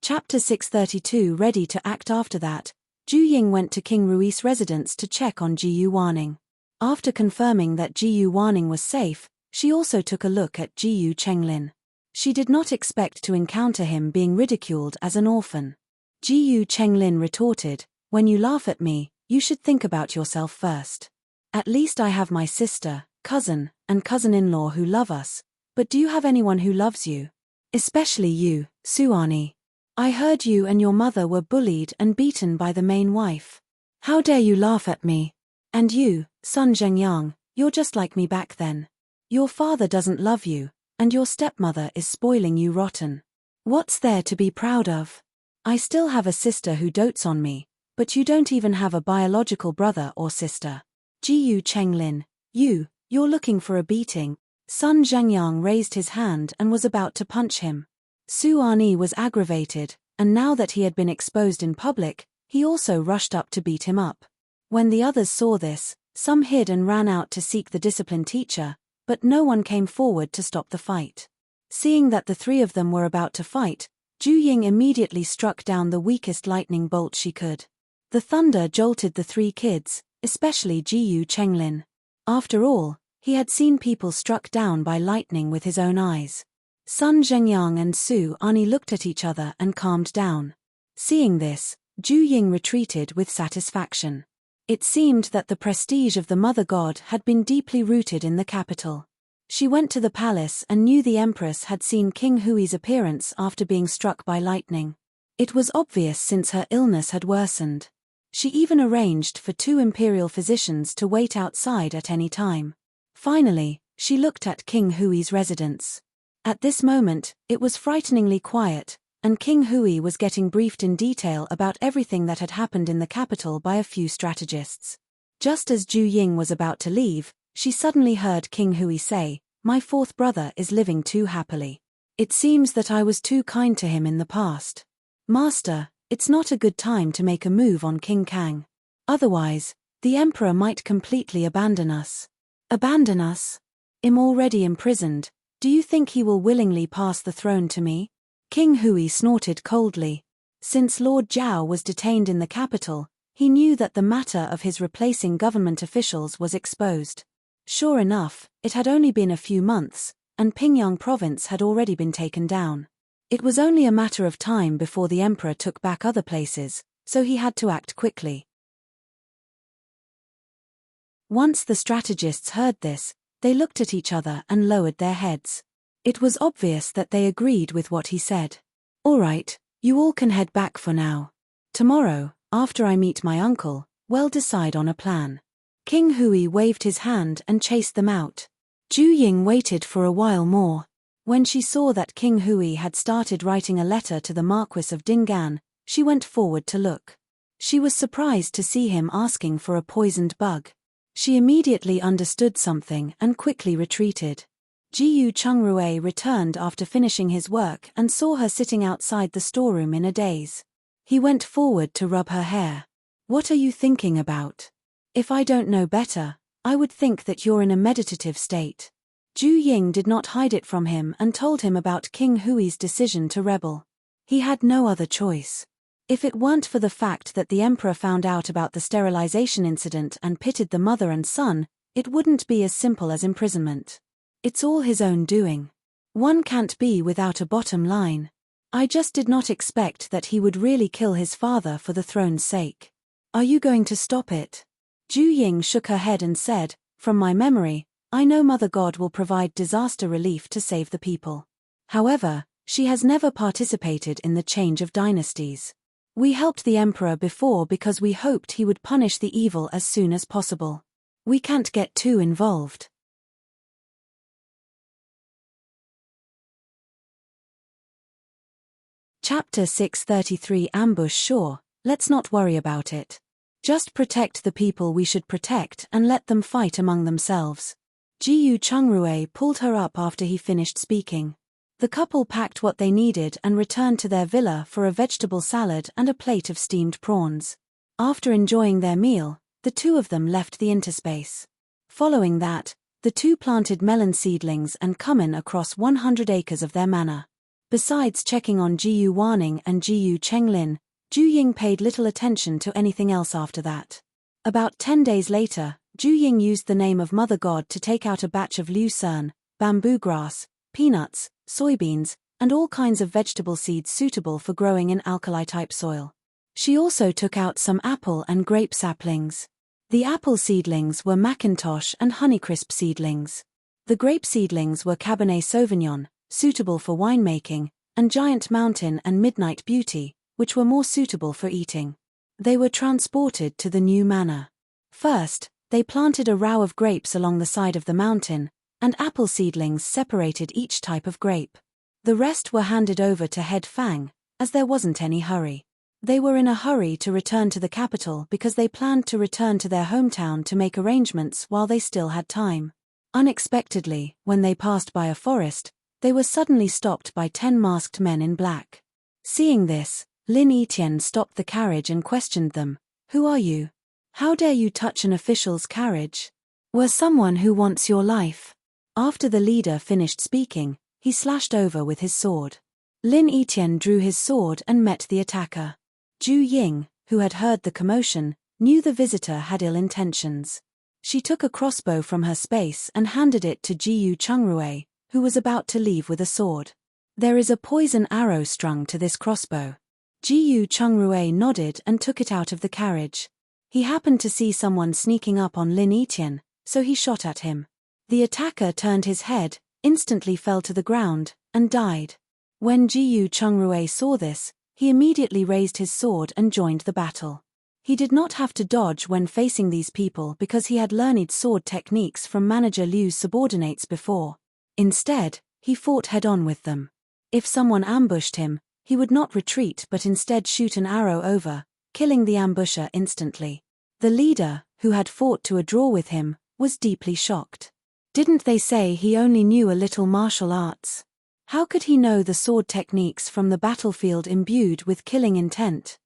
Chapter 632. Ready to act. After that, Ju Ying went to King Rui's residence to check on Jiyu Wanning. After confirming that Jiyu Wanning was safe, she also took a look at Jiyu Chenglin. She did not expect to encounter him being ridiculed as an orphan. Jiyu Chenglin retorted, "When you laugh at me, you should think about yourself first. At least I have my sister, cousin, and cousin-in-law who love us, but do you have anyone who loves you? Especially you, Suani. I heard you and your mother were bullied and beaten by the main wife. How dare you laugh at me? And you, Sun Zhengyang, you're just like me back then. Your father doesn't love you, and your stepmother is spoiling you rotten. What's there to be proud of? I still have a sister who dotes on me, but you don't even have a biological brother or sister. Jiyu Chenglin, you're looking for a beating." Sun Zhengyang raised his hand and was about to punch him. Suani was aggravated, and now that he had been exposed in public, he also rushed up to beat him up. When the others saw this, some hid and ran out to seek the discipline teacher, but no one came forward to stop the fight. Seeing that the three of them were about to fight, Ju Ying immediately struck down the weakest lightning bolt she could. The thunder jolted the three kids, especially Jiyu Chenglin. After all, he had seen people struck down by lightning with his own eyes. Sun Zhengyang and Su Ani looked at each other and calmed down. Seeing this, Ju Ying retreated with satisfaction. It seemed that the prestige of the mother god had been deeply rooted in the capital. She went to the palace and knew the empress had seen King Hui's appearance after being struck by lightning. It was obvious since her illness had worsened. She even arranged for 2 imperial physicians to wait outside at any time. Finally, she looked at King Hui's residence. At this moment, it was frighteningly quiet, and King Hui was getting briefed in detail about everything that had happened in the capital by a few strategists. Just as Ju Ying was about to leave, she suddenly heard King Hui say, "My 4th brother is living too happily. It seems that I was too kind to him in the past. Master, it's not a good time to make a move on King Kang. Otherwise, the emperor might completely abandon us." "Abandon us? I'm already imprisoned. Do you think he will willingly pass the throne to me?" King Hui snorted coldly. Since Lord Zhao was detained in the capital, he knew that the matter of his replacing government officials was exposed. Sure enough, it had only been a few months, and Pingyang province had already been taken down. It was only a matter of time before the emperor took back other places, so he had to act quickly. Once the strategists heard this, they looked at each other and lowered their heads. It was obvious that they agreed with what he said. "All right, you all can head back for now. Tomorrow, after I meet my uncle, we'll decide on a plan." King Hui waved his hand and chased them out. Ju Ying waited for a while more. When she saw that King Hui had started writing a letter to the Marquis of Dingan, she went forward to look. She was surprised to see him asking for a poisoned bug. She immediately understood something and quickly retreated. Jiyu Chungrui returned after finishing his work and saw her sitting outside the storeroom in a daze. He went forward to rub her hair. "What are you thinking about? If I don't know better, I would think that you're in a meditative state." Ju Ying did not hide it from him and told him about King Hui's decision to rebel. He had no other choice. If it weren't for the fact that the emperor found out about the sterilization incident and pitted the mother and son, it wouldn't be as simple as imprisonment. It's all his own doing. One can't be without a bottom line. I just did not expect that he would really kill his father for the throne's sake. Are you going to stop it? Ju Ying shook her head and said, "From my memory, I know Mother God will provide disaster relief to save the people. However, she has never participated in the change of dynasties. We helped the emperor before because we hoped he would punish the evil as soon as possible. We can't get too involved." Chapter 633 Ambush. Sure, let's not worry about it. Just protect the people we should protect and let them fight among themselves. Jiyu Chungrui pulled her up after he finished speaking. The couple packed what they needed and returned to their villa for a vegetable salad and a plate of steamed prawns. After enjoying their meal, the two of them left the interspace. Following that, the two planted melon seedlings and cumin across 100 acres of their manor. Besides checking on Jiyu Waning and Jiyu Chenglin, Ju Ying paid little attention to anything else after that. About 10 days later, Ju Ying used the name of Mother God to take out a batch of lucerne, bamboo grass, peanuts, soybeans, and all kinds of vegetable seeds suitable for growing in alkali-type soil. She also took out some apple and grape saplings. The apple seedlings were Macintosh and Honeycrisp seedlings. The grape seedlings were Cabernet Sauvignon, suitable for winemaking, and Giant Mountain and Midnight Beauty, which were more suitable for eating. They were transported to the new manor. First, they planted a row of grapes along the side of the mountain, and apple seedlings separated each type of grape. The rest were handed over to Head Fang, as there wasn't any hurry. They were in a hurry to return to the capital because they planned to return to their hometown to make arrangements while they still had time. Unexpectedly, when they passed by a forest, they were suddenly stopped by 10 masked men in black. Seeing this, Lin Yitian stopped the carriage and questioned them. "Who are you? How dare you touch an official's carriage? We're someone who wants your life." After the leader finished speaking, he slashed over with his sword. Lin Yitian drew his sword and met the attacker. Ju Ying, who had heard the commotion, knew the visitor had ill intentions. She took a crossbow from her space and handed it to Jiyu Chungrui, who was about to leave with a sword. "There is a poison arrow strung to this crossbow." Jiyu Chungrui nodded and took it out of the carriage. He happened to see someone sneaking up on Lin Yitian, so he shot at him. The attacker turned his head, instantly fell to the ground, and died. When Jiyu Chungrui saw this, he immediately raised his sword and joined the battle. He did not have to dodge when facing these people because he had learned sword techniques from Manager Liu's subordinates before. Instead, he fought head-on with them. If someone ambushed him, he would not retreat but instead shoot an arrow over, killing the ambusher instantly. The leader, who had fought to a draw with him, was deeply shocked. Didn't they say he only knew a little martial arts? How could he know the sword techniques from the battlefield imbued with killing intent?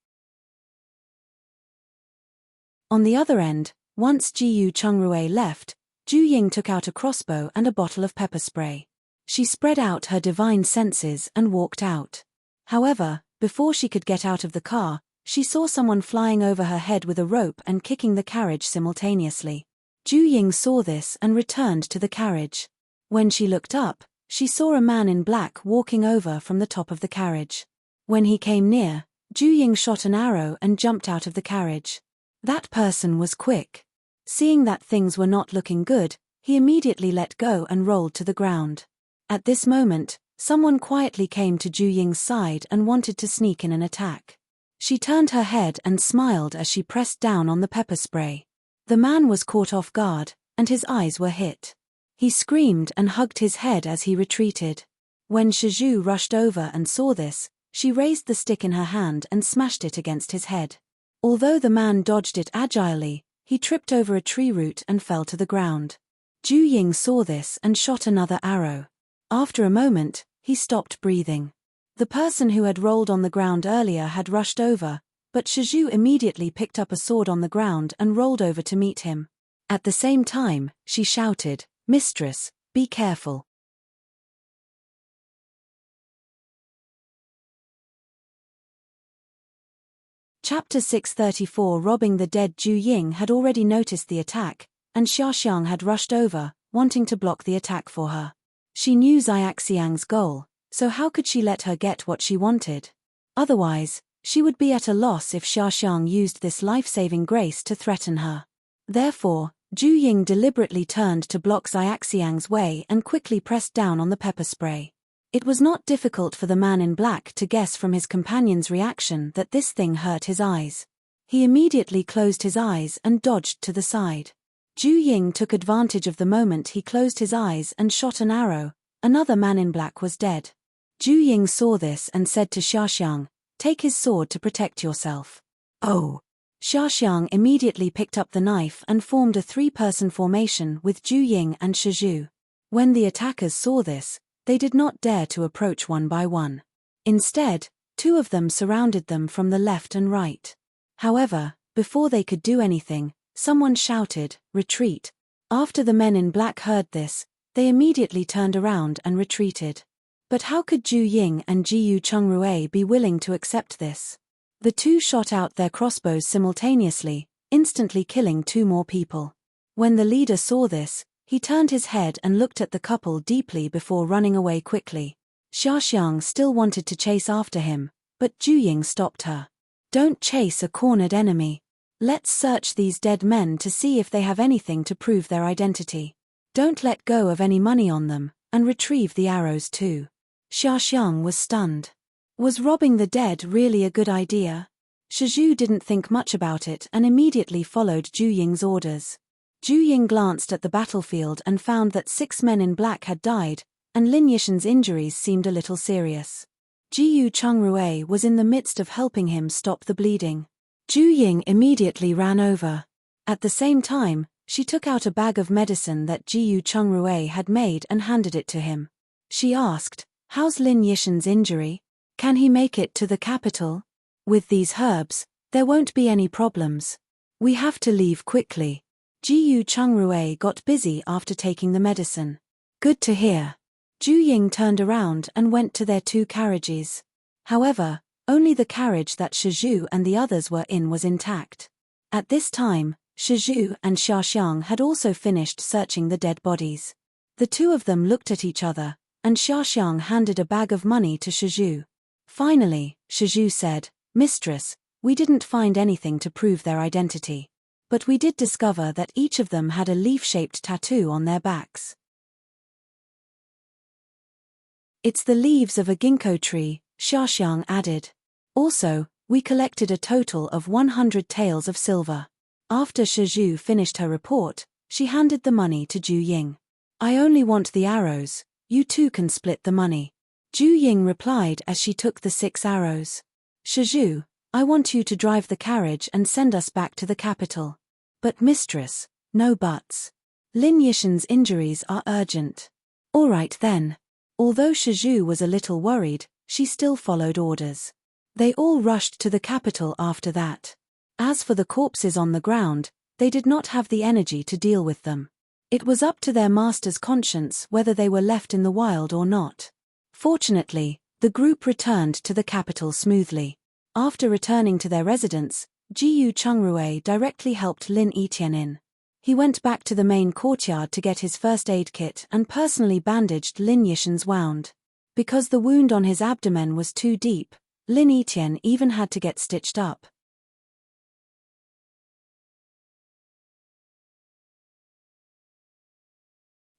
On the other end, once Jiyu Chungrui left, Ju Ying took out a crossbow and a bottle of pepper spray. She spread out her divine senses and walked out. However, before she could get out of the car, she saw someone flying over her head with a rope and kicking the carriage simultaneously. Ju Ying saw this and returned to the carriage. When she looked up, she saw a man in black walking over from the top of the carriage. When he came near, Ju Ying shot an arrow and jumped out of the carriage. That person was quick. Seeing that things were not looking good, he immediately let go and rolled to the ground. At this moment, someone quietly came to Ju Ying's side and wanted to sneak in an attack. She turned her head and smiled as she pressed down on the pepper spray. The man was caught off guard, and his eyes were hit. He screamed and hugged his head as he retreated. When Shizhu rushed over and saw this, she raised the stick in her hand and smashed it against his head. Although the man dodged it agilely, he tripped over a tree root and fell to the ground. Ju Ying saw this and shot another arrow. After a moment, he stopped breathing. The person who had rolled on the ground earlier had rushed over, but Shizhu immediately picked up a sword on the ground and rolled over to meet him. At the same time, she shouted, "Mistress, be careful." Chapter 634. Robbing the dead. Ju Ying had already noticed the attack, and Xiaoxiang had rushed over, wanting to block the attack for her. She knew Xiaoxiang's goal, so how could she let her get what she wanted? Otherwise, she would be at a loss if Xiaoxiang used this life-saving grace to threaten her. Therefore, Ju Ying deliberately turned to block Xiaoxiang's way and quickly pressed down on the pepper spray. It was not difficult for the man in black to guess from his companion's reaction that this thing hurt his eyes. He immediately closed his eyes and dodged to the side. Ju Ying took advantage of the moment he closed his eyes and shot an arrow. Another man in black was dead. Ju Ying saw this and said to Xiaoxiang, "Take his sword to protect yourself." Oh! Xiaoxiang immediately picked up the knife and formed a three-person formation with Ju Ying and Shizhu. When the attackers saw this, they did not dare to approach one by one. Instead, two of them surrounded them from the left and right. However, before they could do anything, someone shouted, "Retreat." After the men in black heard this, they immediately turned around and retreated. But how could Ju Ying and Jiyu Chungrui be willing to accept this? The two shot out their crossbows simultaneously, instantly killing two more people. When the leader saw this, he turned his head and looked at the couple deeply before running away quickly. Xiaoxiang still wanted to chase after him, but Ju Ying stopped her. "Don't chase a cornered enemy. Let's search these dead men to see if they have anything to prove their identity. Don't let go of any money on them, and retrieve the arrows too." Xiaoxiang was stunned. Was robbing the dead really a good idea? Shizhu didn't think much about it and immediately followed Ju Ying's orders. Ju Ying glanced at the battlefield and found that 6 men in black had died, and Lin Yishan's injuries seemed a little serious. Jiyu Chungrui was in the midst of helping him stop the bleeding. Ju Ying immediately ran over. At the same time, she took out a bag of medicine that Jiyu Chungrui had made and handed it to him. She asked, "How's Lin Yishan's injury? Can he make it to the capital? With these herbs, there won't be any problems. We have to leave quickly." Jiyu Chungrui got busy after taking the medicine. "Good to hear." Ju Ying turned around and went to their 2 carriages. However, only the carriage that Shizhu and the others were in was intact. At this time, Shizhu and Xiaoxiang had also finished searching the dead bodies. The two of them looked at each other, and Xiaoxiang handed a bag of money to Shizhu. Finally, Shizhu said, "Mistress, we didn't find anything to prove their identity. But we did discover that each of them had a leaf-shaped tattoo on their backs. It's the leaves of a ginkgo tree," Xiaoxiang added. "Also, we collected a total of 100 taels of silver." After Shizhu finished her report, she handed the money to Ju Ying. "I only want the arrows, you two can split the money." Ju Ying replied as she took the 6 arrows. "Shizhu, I want you to drive the carriage and send us back to the capital." "But mistress, no buts. Lin Yishan's injuries are urgent." "All right then." Although Shizhu was a little worried, she still followed orders. They all rushed to the capital after that. As for the corpses on the ground, they did not have the energy to deal with them. It was up to their master's conscience whether they were left in the wild or not. Fortunately, the group returned to the capital smoothly. After returning to their residence, Jiyu Chungrui directly helped Lin Yitian in. He went back to the main courtyard to get his first aid kit and personally bandaged Lin Yishan's wound. Because the wound on his abdomen was too deep, Lin Yitian even had to get stitched up.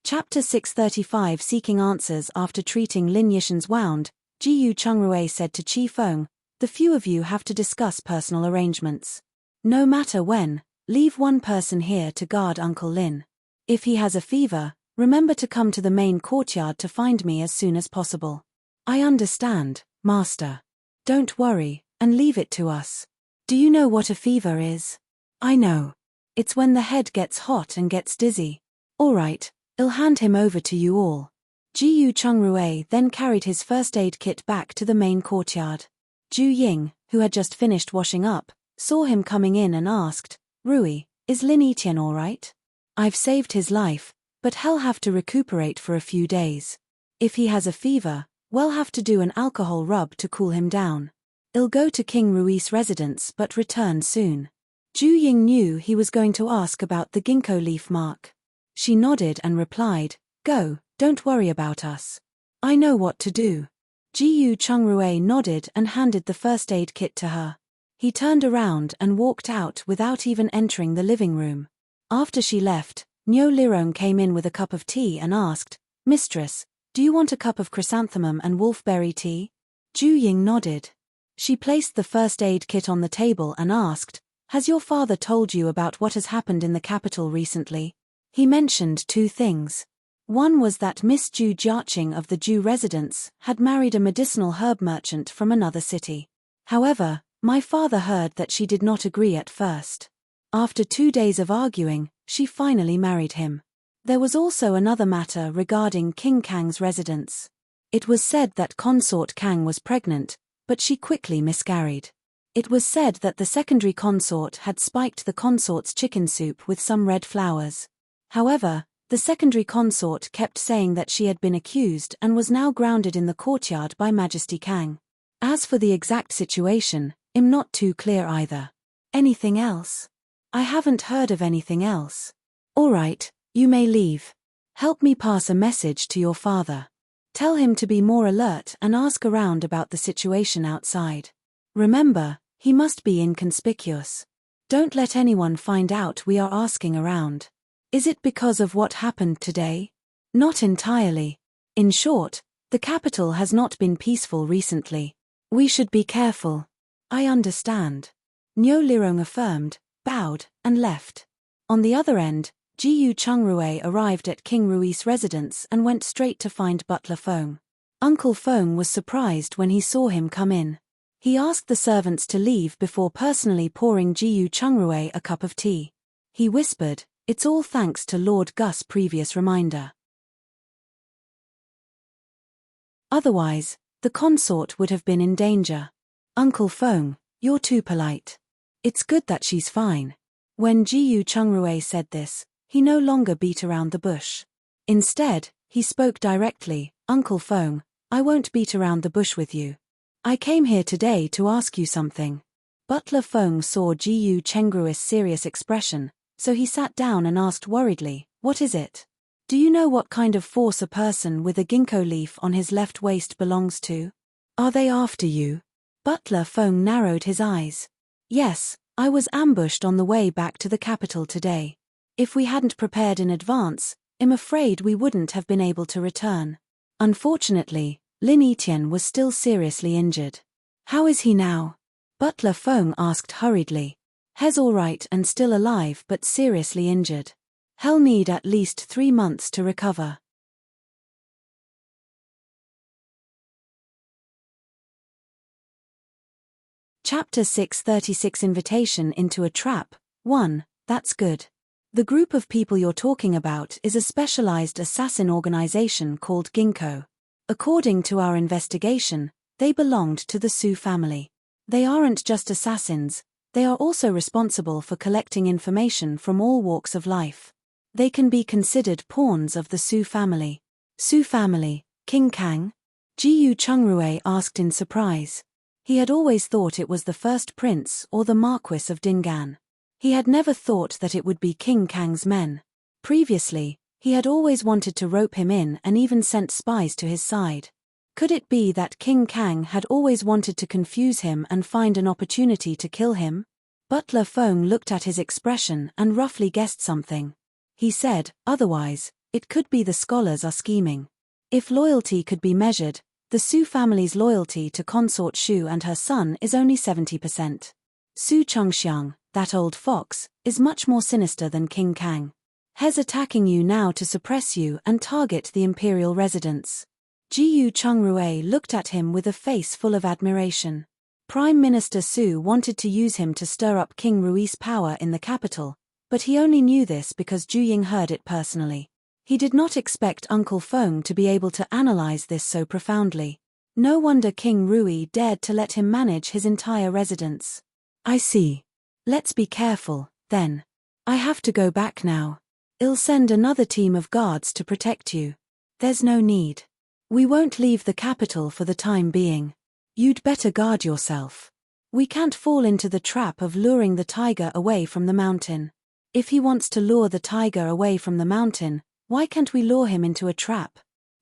Chapter 635. Seeking answers. After treating Lin Yishan's wound, Jiyu Chungrui said to Qi Feng, "The few of you have to discuss personal arrangements. No matter when, leave one person here to guard Uncle Lin. If he has a fever, remember to come to the main courtyard to find me as soon as possible." "I understand, Master. Don't worry, and leave it to us." Do you know what a fever is? I know. It's when the head gets hot and gets dizzy. All right, I'll hand him over to you all. Ji Chungrui then carried his first aid kit back to the main courtyard. Ju Ying, who had just finished washing up, saw him coming in and asked, Rui, is Lin Etienne all right? I've saved his life, but he'll have to recuperate for a few days. If he has a fever, we'll have to do an alcohol rub to cool him down. I'll go to King Rui's residence but return soon. Ju Ying knew he was going to ask about the ginkgo leaf mark. She nodded and replied, Go, don't worry about us. I know what to do. Ji Chungrui nodded and handed the first aid kit to her. He turned around and walked out without even entering the living room. After she left, Nyo Lirong came in with a cup of tea and asked, Mistress, do you want a cup of chrysanthemum and wolfberry tea? Ju Ying nodded. She placed the first aid kit on the table and asked, Has your father told you about what has happened in the capital recently? He mentioned two things. One was that Miss Ju Jiaqing of the Ju residence had married a medicinal herb merchant from another city. However, my father heard that she did not agree at first. After 2 days of arguing, she finally married him. There was also another matter regarding King Kang's residence. It was said that consort Kang was pregnant, but she quickly miscarried. It was said that the secondary consort had spiked the consort's chicken soup with some red flowers. However, the secondary consort kept saying that she had been accused and was now grounded in the courtyard by Majesty Kang. As for the exact situation, I'm not too clear either. Anything else? I haven't heard of anything else. All right, you may leave. Help me pass a message to your father. Tell him to be more alert and ask around about the situation outside. Remember, he must be inconspicuous. Don't let anyone find out we are asking around. Is it because of what happened today? Not entirely. In short, the capital has not been peaceful recently. We should be careful. I understand. Nyo Lirong affirmed, bowed, and left. On the other end, Ji Chungrui arrived at King Rui's residence and went straight to find Butler Feng. Uncle Feng was surprised when he saw him come in. He asked the servants to leave before personally pouring Ji Chungrui a cup of tea. He whispered, It's all thanks to Lord Gus' previous reminder. Otherwise, the consort would have been in danger. Uncle Feng, you're too polite. It's good that she's fine. When Ji Chungrui said this, he no longer beat around the bush. Instead, he spoke directly, Uncle Feng, I won't beat around the bush with you. I came here today to ask you something. Butler Feng saw Ji Chengrui's serious expression, so he sat down and asked worriedly, What is it? Do you know what kind of force a person with a ginkgo leaf on his left waist belongs to? Are they after you? Butler Feng narrowed his eyes. Yes, I was ambushed on the way back to the capital today. If we hadn't prepared in advance, I'm afraid we wouldn't have been able to return. Unfortunately, Lin Etienne was still seriously injured. How is he now? Butler Feng asked hurriedly. He's all right and still alive but seriously injured. He'll need at least 3 months to recover. Chapter 636 Invitation into a Trap. 1. That's good. The group of people you're talking about is a specialized assassin organization called Ginkgo. According to our investigation, they belonged to the Su family. They aren't just assassins, they are also responsible for collecting information from all walks of life. They can be considered pawns of the Su family. Su family, King Kang? Ji Chungrui asked in surprise. He had always thought it was the first prince or the Marquis of Dingan. He had never thought that it would be King Kang's men. Previously, he had always wanted to rope him in and even sent spies to his side. Could it be that King Kang had always wanted to confuse him and find an opportunity to kill him? Butler Feng looked at his expression and roughly guessed something. He said, Otherwise, it could be the scholars are scheming. If loyalty could be measured, the Su family's loyalty to consort Shu and her son is only 70%. Su Chongxiang, that old fox, is much more sinister than King Kang. He's attacking you now to suppress you and target the imperial residence. Ji Chungrui looked at him with a face full of admiration. Prime Minister Su wanted to use him to stir up King Rui's power in the capital, but he only knew this because Zhu Ying heard it personally. He did not expect Uncle Feng to be able to analyze this so profoundly. No wonder King Rui dared to let him manage his entire residence. I see. Let's be careful, then. I have to go back now. I'll send another team of guards to protect you. There's no need. We won't leave the capital for the time being. You'd better guard yourself. We can't fall into the trap of luring the tiger away from the mountain. If he wants to lure the tiger away from the mountain, why can't we lure him into a trap?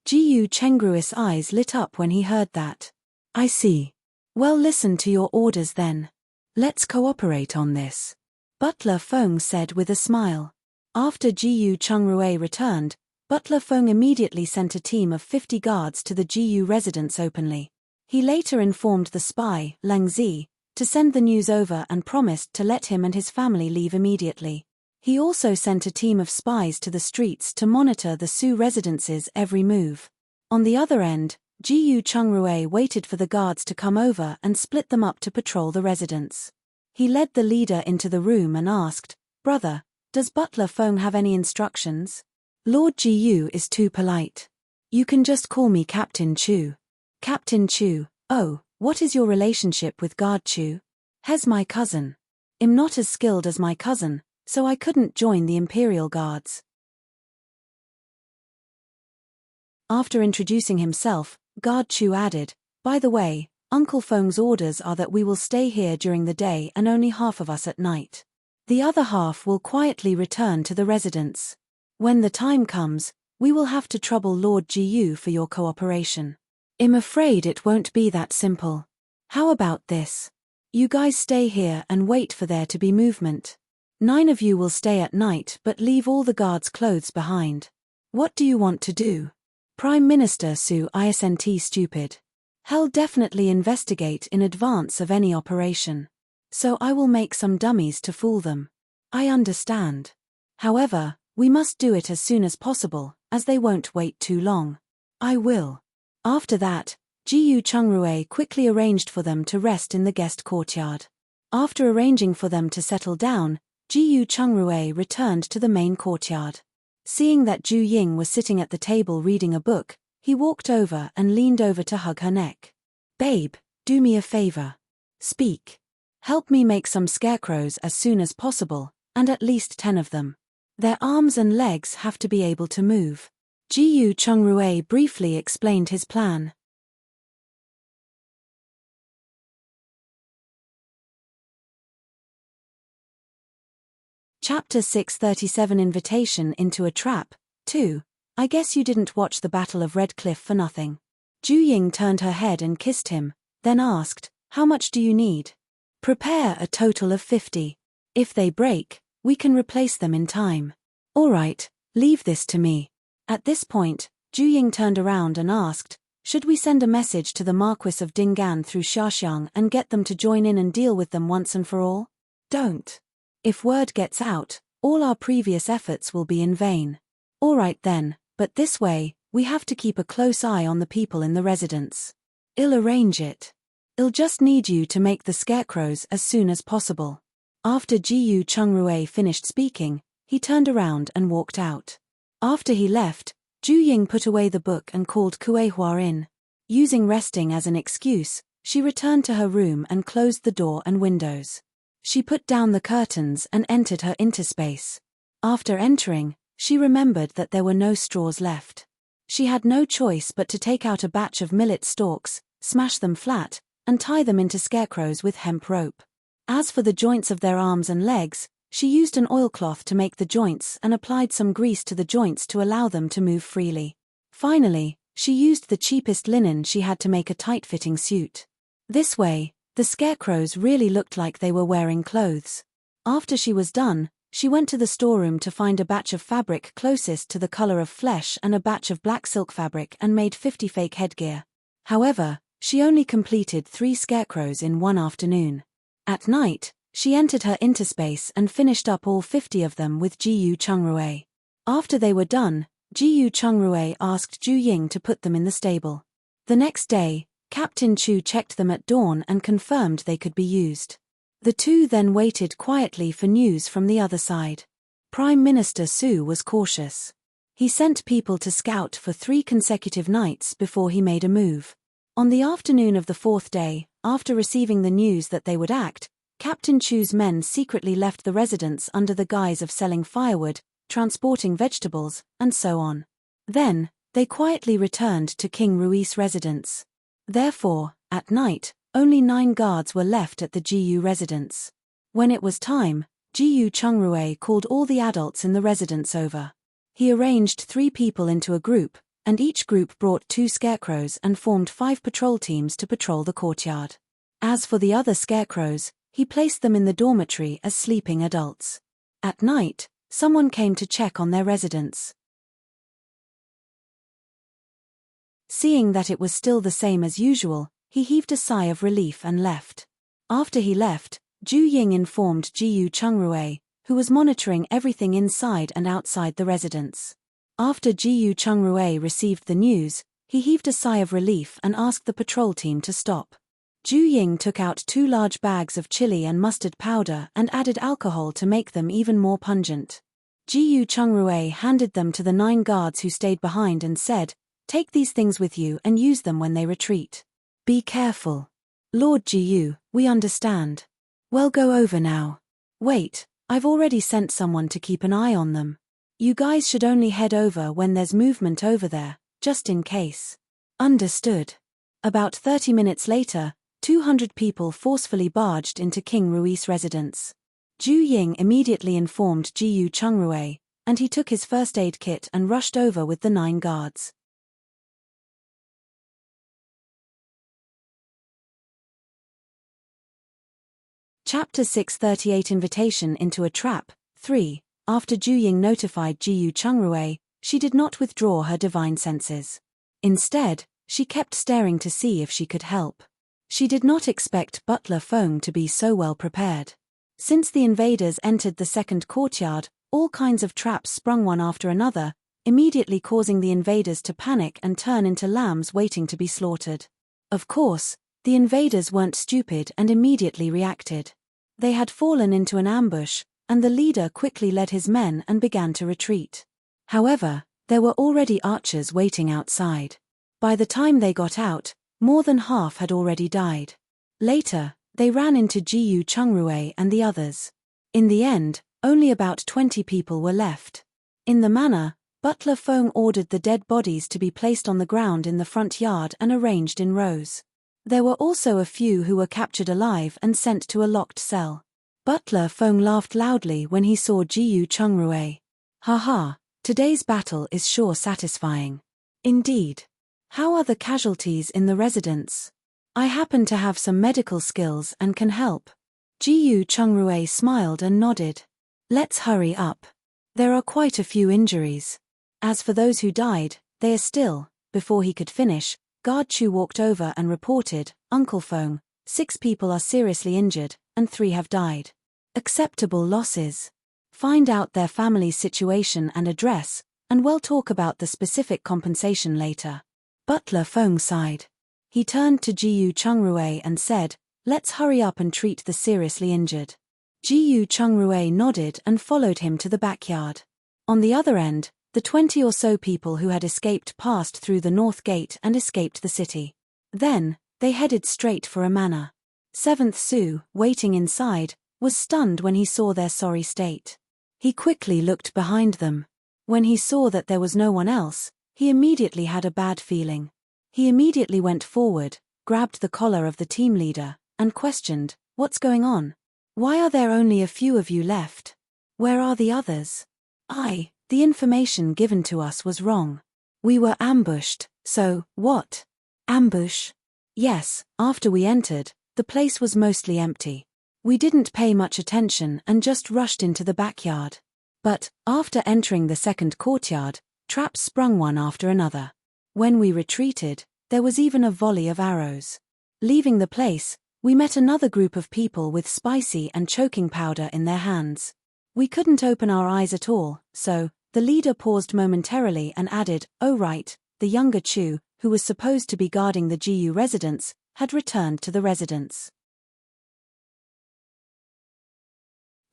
Jiyu Chengrui's eyes lit up when he heard that. I see. Well, listen to your orders then. Let's cooperate on this. Butler Feng said with a smile. After Jiyu Chengrui returned, Butler Feng immediately sent a team of 50 guards to the Jiyu residence openly. He later informed the spy, Lang Zi, to send the news over and promised to let him and his family leave immediately. He also sent a team of spies to the streets to monitor the Su residence's every move. On the other end, Jiyu Chengrui waited for the guards to come over and split them up to patrol the residence. He led the leader into the room and asked, "Brother, does Butler Feng have any instructions?" "Lord Jiyu is too polite. You can just call me Captain Chu." "Captain Chu, oh, what is your relationship with Guard Chu?" "He's my cousin. I'm not as skilled as my cousin, so I couldn't join the Imperial Guards." After introducing himself, Guard Chu added, "By the way, Uncle Feng's orders are that we will stay here during the day and only half of us at night. The other half will quietly return to the residence. When the time comes, we will have to trouble Lord Jiyu for your cooperation. I'm afraid it won't be that simple. How about this? You guys stay here and wait for there to be movement. 9 of you will stay at night but leave all the guards' clothes behind. What do you want to do?" Prime Minister Su isn't stupid. He'll definitely investigate in advance of any operation. So I will make some dummies to fool them. I understand. However, we must do it as soon as possible, as they won't wait too long. I will. After that, Jiyu Chengrui quickly arranged for them to rest in the guest courtyard. After arranging for them to settle down, Jiyu Chengrui returned to the main courtyard. Seeing that Zhu Ying was sitting at the table reading a book, he walked over and leaned over to hug her neck. "Babe, do me a favor. Speak. Help me make some scarecrows as soon as possible, and at least 10 of them. Their arms and legs have to be able to move." Jiyu Chengrui briefly explained his plan. Chapter 637 Invitation into a Trap, 2. I guess you didn't watch the Battle of Red Cliff for nothing. Zhu Ying turned her head and kissed him, then asked, "How much do you need?" "Prepare a total of 50. If they break, we can replace them in time." "All right, leave this to me." At this point, Zhu Ying turned around and asked, "Should we send a message to the Marquis of Dingan through Xiaxiang and get them to join in and deal with them once and for all?" "Don't. If word gets out, all our previous efforts will be in vain." "All right then, but this way, we have to keep a close eye on the people in the residence." "I'll arrange it. I'll just need you to make the scarecrows as soon as possible." After Jiyu Chengrui finished speaking, he turned around and walked out. After he left, Zhu Ying put away the book and called Kuehua in. Using resting as an excuse, she returned to her room and closed the door and windows. She put down the curtains and entered her interspace. After entering, she remembered that there were no straws left. She had no choice but to take out a batch of millet stalks, smash them flat, and tie them into scarecrows with hemp rope. As for the joints of their arms and legs, she used an oilcloth to make the joints and applied some grease to the joints to allow them to move freely. Finally, she used the cheapest linen she had to make a tight-fitting suit. This way, the scarecrows really looked like they were wearing clothes. After she was done, she went to the storeroom to find a batch of fabric closest to the color of flesh and a batch of black silk fabric and made 50 fake headgear. However, she only completed 3 scarecrows in one afternoon. At night, she entered her interspace and finished up all 50 of them with Jiyu Chengrui. After they were done, Jiyu Chengrui asked Zhu Ying to put them in the stable. The next day, Captain Chu checked them at dawn and confirmed they could be used. The two then waited quietly for news from the other side. Prime Minister Su was cautious. He sent people to scout for 3 consecutive nights before he made a move. On the afternoon of the 4th day, after receiving the news that they would act, Captain Chu's men secretly left the residence under the guise of selling firewood, transporting vegetables, and so on. Then, they quietly returned to King Rui's residence. Therefore, at night, only 9 guards were left at the Jiyu residence. When it was time, Jiyu Chungrui called all the adults in the residence over. He arranged 3 people into a group, and each group brought 2 scarecrows and formed 5 patrol teams to patrol the courtyard. As for the other scarecrows, he placed them in the dormitory as sleeping adults. At night, someone came to check on their residence. Seeing that it was still the same as usual, he heaved a sigh of relief and left. After he left, Ju Ying informed Jiyu Chungrui, who was monitoring everything inside and outside the residence. After Jiyu Chungrui received the news, he heaved a sigh of relief and asked the patrol team to stop. Ju Ying took out 2 large bags of chili and mustard powder and added alcohol to make them even more pungent. Jiyu Chungrui handed them to the 9 guards who stayed behind and said, "Take these things with you and use them when they retreat. Be careful." "Lord Jiyu, we understand." "Well, go over now." "Wait, I've already sent someone to keep an eye on them. You guys should only head over when there's movement over there, just in case." "Understood." About 30 minutes later, 200 people forcefully barged into King Rui's residence. Ju Ying immediately informed Jiyu Chungrui, and he took his first aid kit and rushed over with the 9 guards. Chapter 638 Invitation into a Trap, 3. After Ju Ying notified Jiyu Chungrui, she did not withdraw her divine senses. Instead, she kept staring to see if she could help. She did not expect Butler Feng to be so well prepared. Since the invaders entered the second courtyard, all kinds of traps sprung one after another, immediately causing the invaders to panic and turn into lambs waiting to be slaughtered. Of course, the invaders weren't stupid and immediately reacted. They had fallen into an ambush, and the leader quickly led his men and began to retreat. However, there were already archers waiting outside. By the time they got out, more than half had already died. Later, they ran into Jiyu Chungrui and the others. In the end, only about 20 people were left. In the manner, Butler Feng ordered the dead bodies to be placed on the ground in the front yard and arranged in rows. There were also a few who were captured alive and sent to a locked cell. Butler Feng laughed loudly when he saw Jiyu Chungrui. "Haha, today's battle is sure satisfying." "Indeed. How are the casualties in the residence?" "I happen to have some medical skills and can help." Jiyu Chungrui smiled and nodded. "Let's hurry up. There are quite a few injuries. As for those who died, they are still." Before he could finish, Guard Chu walked over and reported, "Uncle Feng, 6 people are seriously injured, and 3 have died. Acceptable losses. Find out their family's situation and address, and we'll talk about the specific compensation later." Butler Feng sighed. He turned to Jiyu Chungrui and said, "Let's hurry up and treat the seriously injured." Jiyu Chungrui nodded and followed him to the backyard. On the other end, the 20 or so people who had escaped passed through the north gate and escaped the city. Then, they headed straight for a manor. 7th Su, waiting inside, was stunned when he saw their sorry state. He quickly looked behind them. When he saw that there was no one else, he immediately had a bad feeling. He immediately went forward, grabbed the collar of the team leader, and questioned, "What's going on? Why are there only a few of you left? Where are the others?" The information given to us was wrong. We were ambushed, so, what? Ambush? Yes, after we entered, the place was mostly empty. We didn't pay much attention and just rushed into the backyard. But, after entering the second courtyard, traps sprung one after another. When we retreated, there was even a volley of arrows. Leaving the place, we met another group of people with spicy and choking powder in their hands. We couldn't open our eyes at all, so, the leader paused momentarily and added, "Oh right, the younger Chu, who was supposed to be guarding the GU residence, had returned to the residence.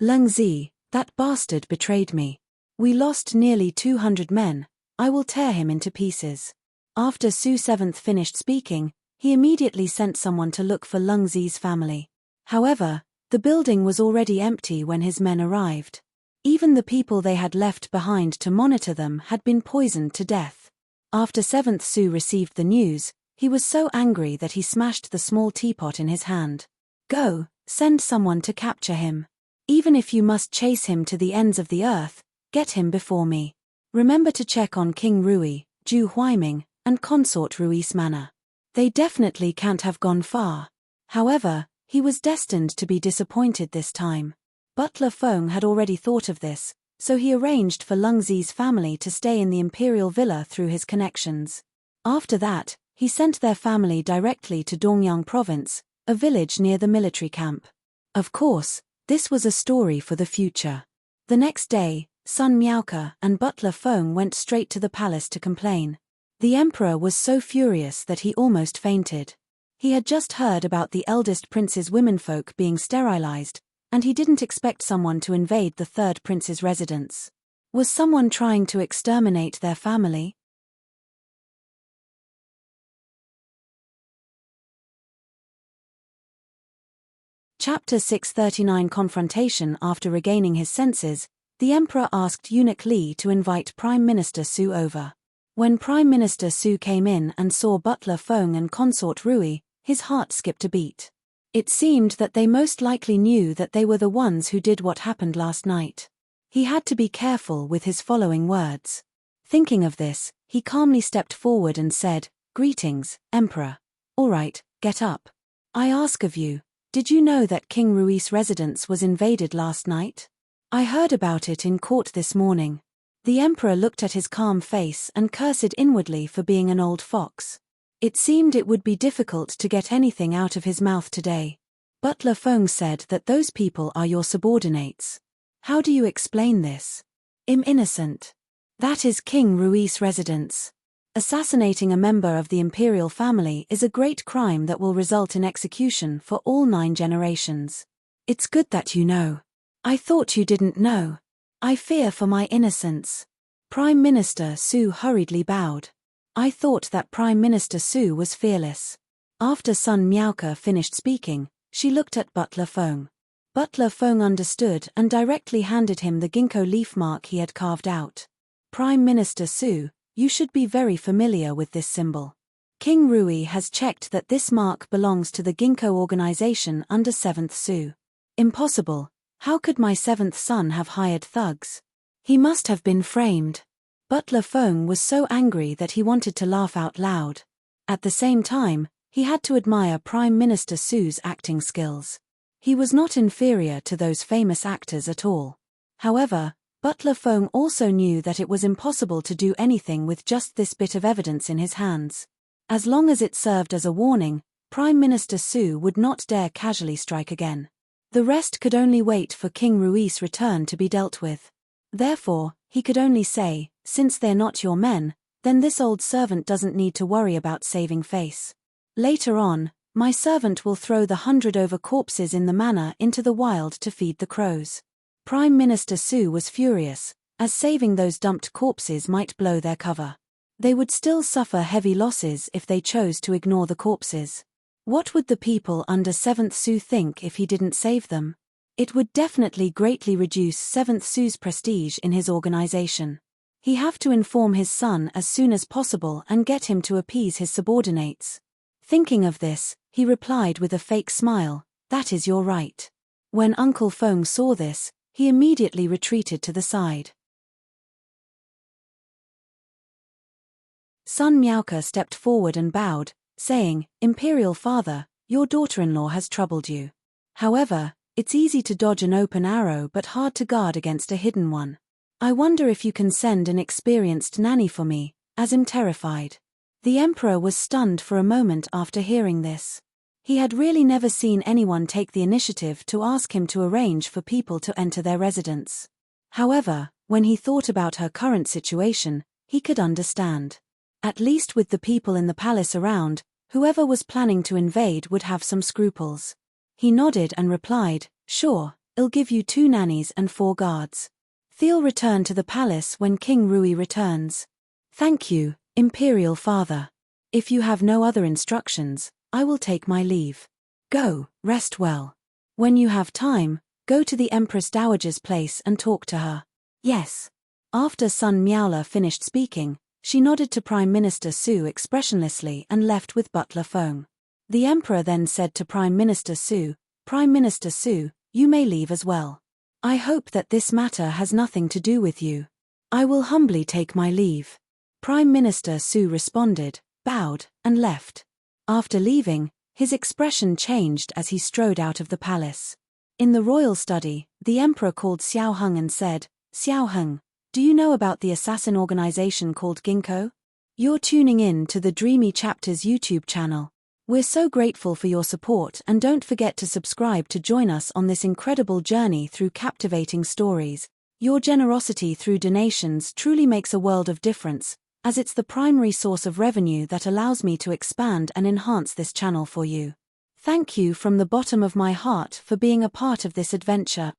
Leng Zi, that bastard betrayed me. We lost nearly 200 men. I will tear him into pieces. After Su Seventh finished speaking, he immediately sent someone to look for Leng Zi's family. However, the building was already empty when his men arrived. Even the people they had left behind to monitor them had been poisoned to death. After Seventh Su received the news, he was so angry that he smashed the small teapot in his hand. Go, send someone to capture him. Even if you must chase him to the ends of the earth, get him before me. Remember to check on King Rui, Ju Huaiming, and Consort Rui's manor. They definitely can't have gone far. However, he was destined to be disappointed this time. Butler Feng had already thought of this, so he arranged for Leng Zi's family to stay in the imperial villa through his connections. After that, he sent their family directly to Dongyang province, a village near the military camp. Of course, this was a story for the future. The next day, Sun Miaoke and Butler Feng went straight to the palace to complain. The emperor was so furious that he almost fainted. He had just heard about the eldest prince's womenfolk being sterilized, and he didn't expect someone to invade the third prince's residence. Was someone trying to exterminate their family? Chapter 639 Confrontation. After regaining his senses, the emperor asked Eunuch Li to invite Prime Minister Su over. When Prime Minister Su came in and saw Butler Feng and Consort Rui, his heart skipped a beat. It seemed that they most likely knew that they were the ones who did what happened last night. He had to be careful with his following words. Thinking of this, he calmly stepped forward and said, "Greetings, Emperor. All right, get up. I ask of you, did you know that King Rui's residence was invaded last night? I heard about it in court this morning." The emperor looked at his calm face and cursed inwardly for being an old fox. It seemed it would be difficult to get anything out of his mouth today. Butler Feng said that those people are your subordinates. How do you explain this? I'm innocent. That is King Rui's residence. Assassinating a member of the imperial family is a great crime that will result in execution for all 9 generations. It's good that you know. I thought you didn't know. I fear for my innocence. Prime Minister Su hurriedly bowed. I thought that Prime Minister Su was fearless. After Sun Miaoke finished speaking, she looked at Butler Feng. Butler Feng understood and directly handed him the ginkgo leaf mark he had carved out. Prime Minister Su, you should be very familiar with this symbol. King Rui has checked that this mark belongs to the ginkgo organization under 7th Su. Impossible. How could my 7th son have hired thugs? He must have been framed. Butler Feng was so angry that he wanted to laugh out loud. At the same time, he had to admire Prime Minister Su's acting skills. He was not inferior to those famous actors at all. However, Butler Feng also knew that it was impossible to do anything with just this bit of evidence in his hands. As long as it served as a warning, Prime Minister Su would not dare casually strike again. The rest could only wait for King Rui's return to be dealt with. Therefore, he could only say, since they're not your men, then this old servant doesn't need to worry about saving face. Later on, my servant will throw the 100 over corpses in the manor into the wild to feed the crows. Prime Minister Su was furious, as saving those dumped corpses might blow their cover. They would still suffer heavy losses if they chose to ignore the corpses. What would the people under 7th Su think if he didn't save them? It would definitely greatly reduce 7th Su's prestige in his organization. He have to inform his son as soon as possible and get him to appease his subordinates. Thinking of this, he replied with a fake smile, "That is your right." When Uncle Feng saw this, he immediately retreated to the side. Sun Miaoke stepped forward and bowed, saying, "Imperial Father, your daughter-in-law has troubled you. However, it's easy to dodge an open arrow but hard to guard against a hidden one. I wonder if you can send an experienced nanny for me, as I'm terrified." The emperor was stunned for a moment after hearing this. He had really never seen anyone take the initiative to ask him to arrange for people to enter their residence. However, when he thought about her current situation, he could understand. At least with the people in the palace around, whoever was planning to invade would have some scruples. He nodded and replied, "Sure, I'll give you 2 nannies and 4 guards. They'll return to the palace when King Rui returns." "Thank you, Imperial Father. If you have no other instructions, I will take my leave. Go, rest well. When you have time, go to the Empress Dowager's place and talk to her." "Yes." After Sun Miaola finished speaking, she nodded to Prime Minister Su expressionlessly and left with Butler Feng. The Emperor then said to Prime Minister Su, "Prime Minister Su, you may leave as well. I hope that this matter has nothing to do with you. I will humbly take my leave." Prime Minister Su responded, bowed, and left. After leaving, his expression changed as he strode out of the palace. In the royal study, the Emperor called Xiao Heng and said, "Xiao Heng, do you know about the assassin organization called Ginkgo? You're tuning in to the Dreamy Chapters YouTube channel. We're so grateful for your support and don't forget to subscribe to join us on this incredible journey through captivating stories. Your generosity through donations truly makes a world of difference, as it's the primary source of revenue that allows me to expand and enhance this channel for you. Thank you from the bottom of my heart for being a part of this adventure.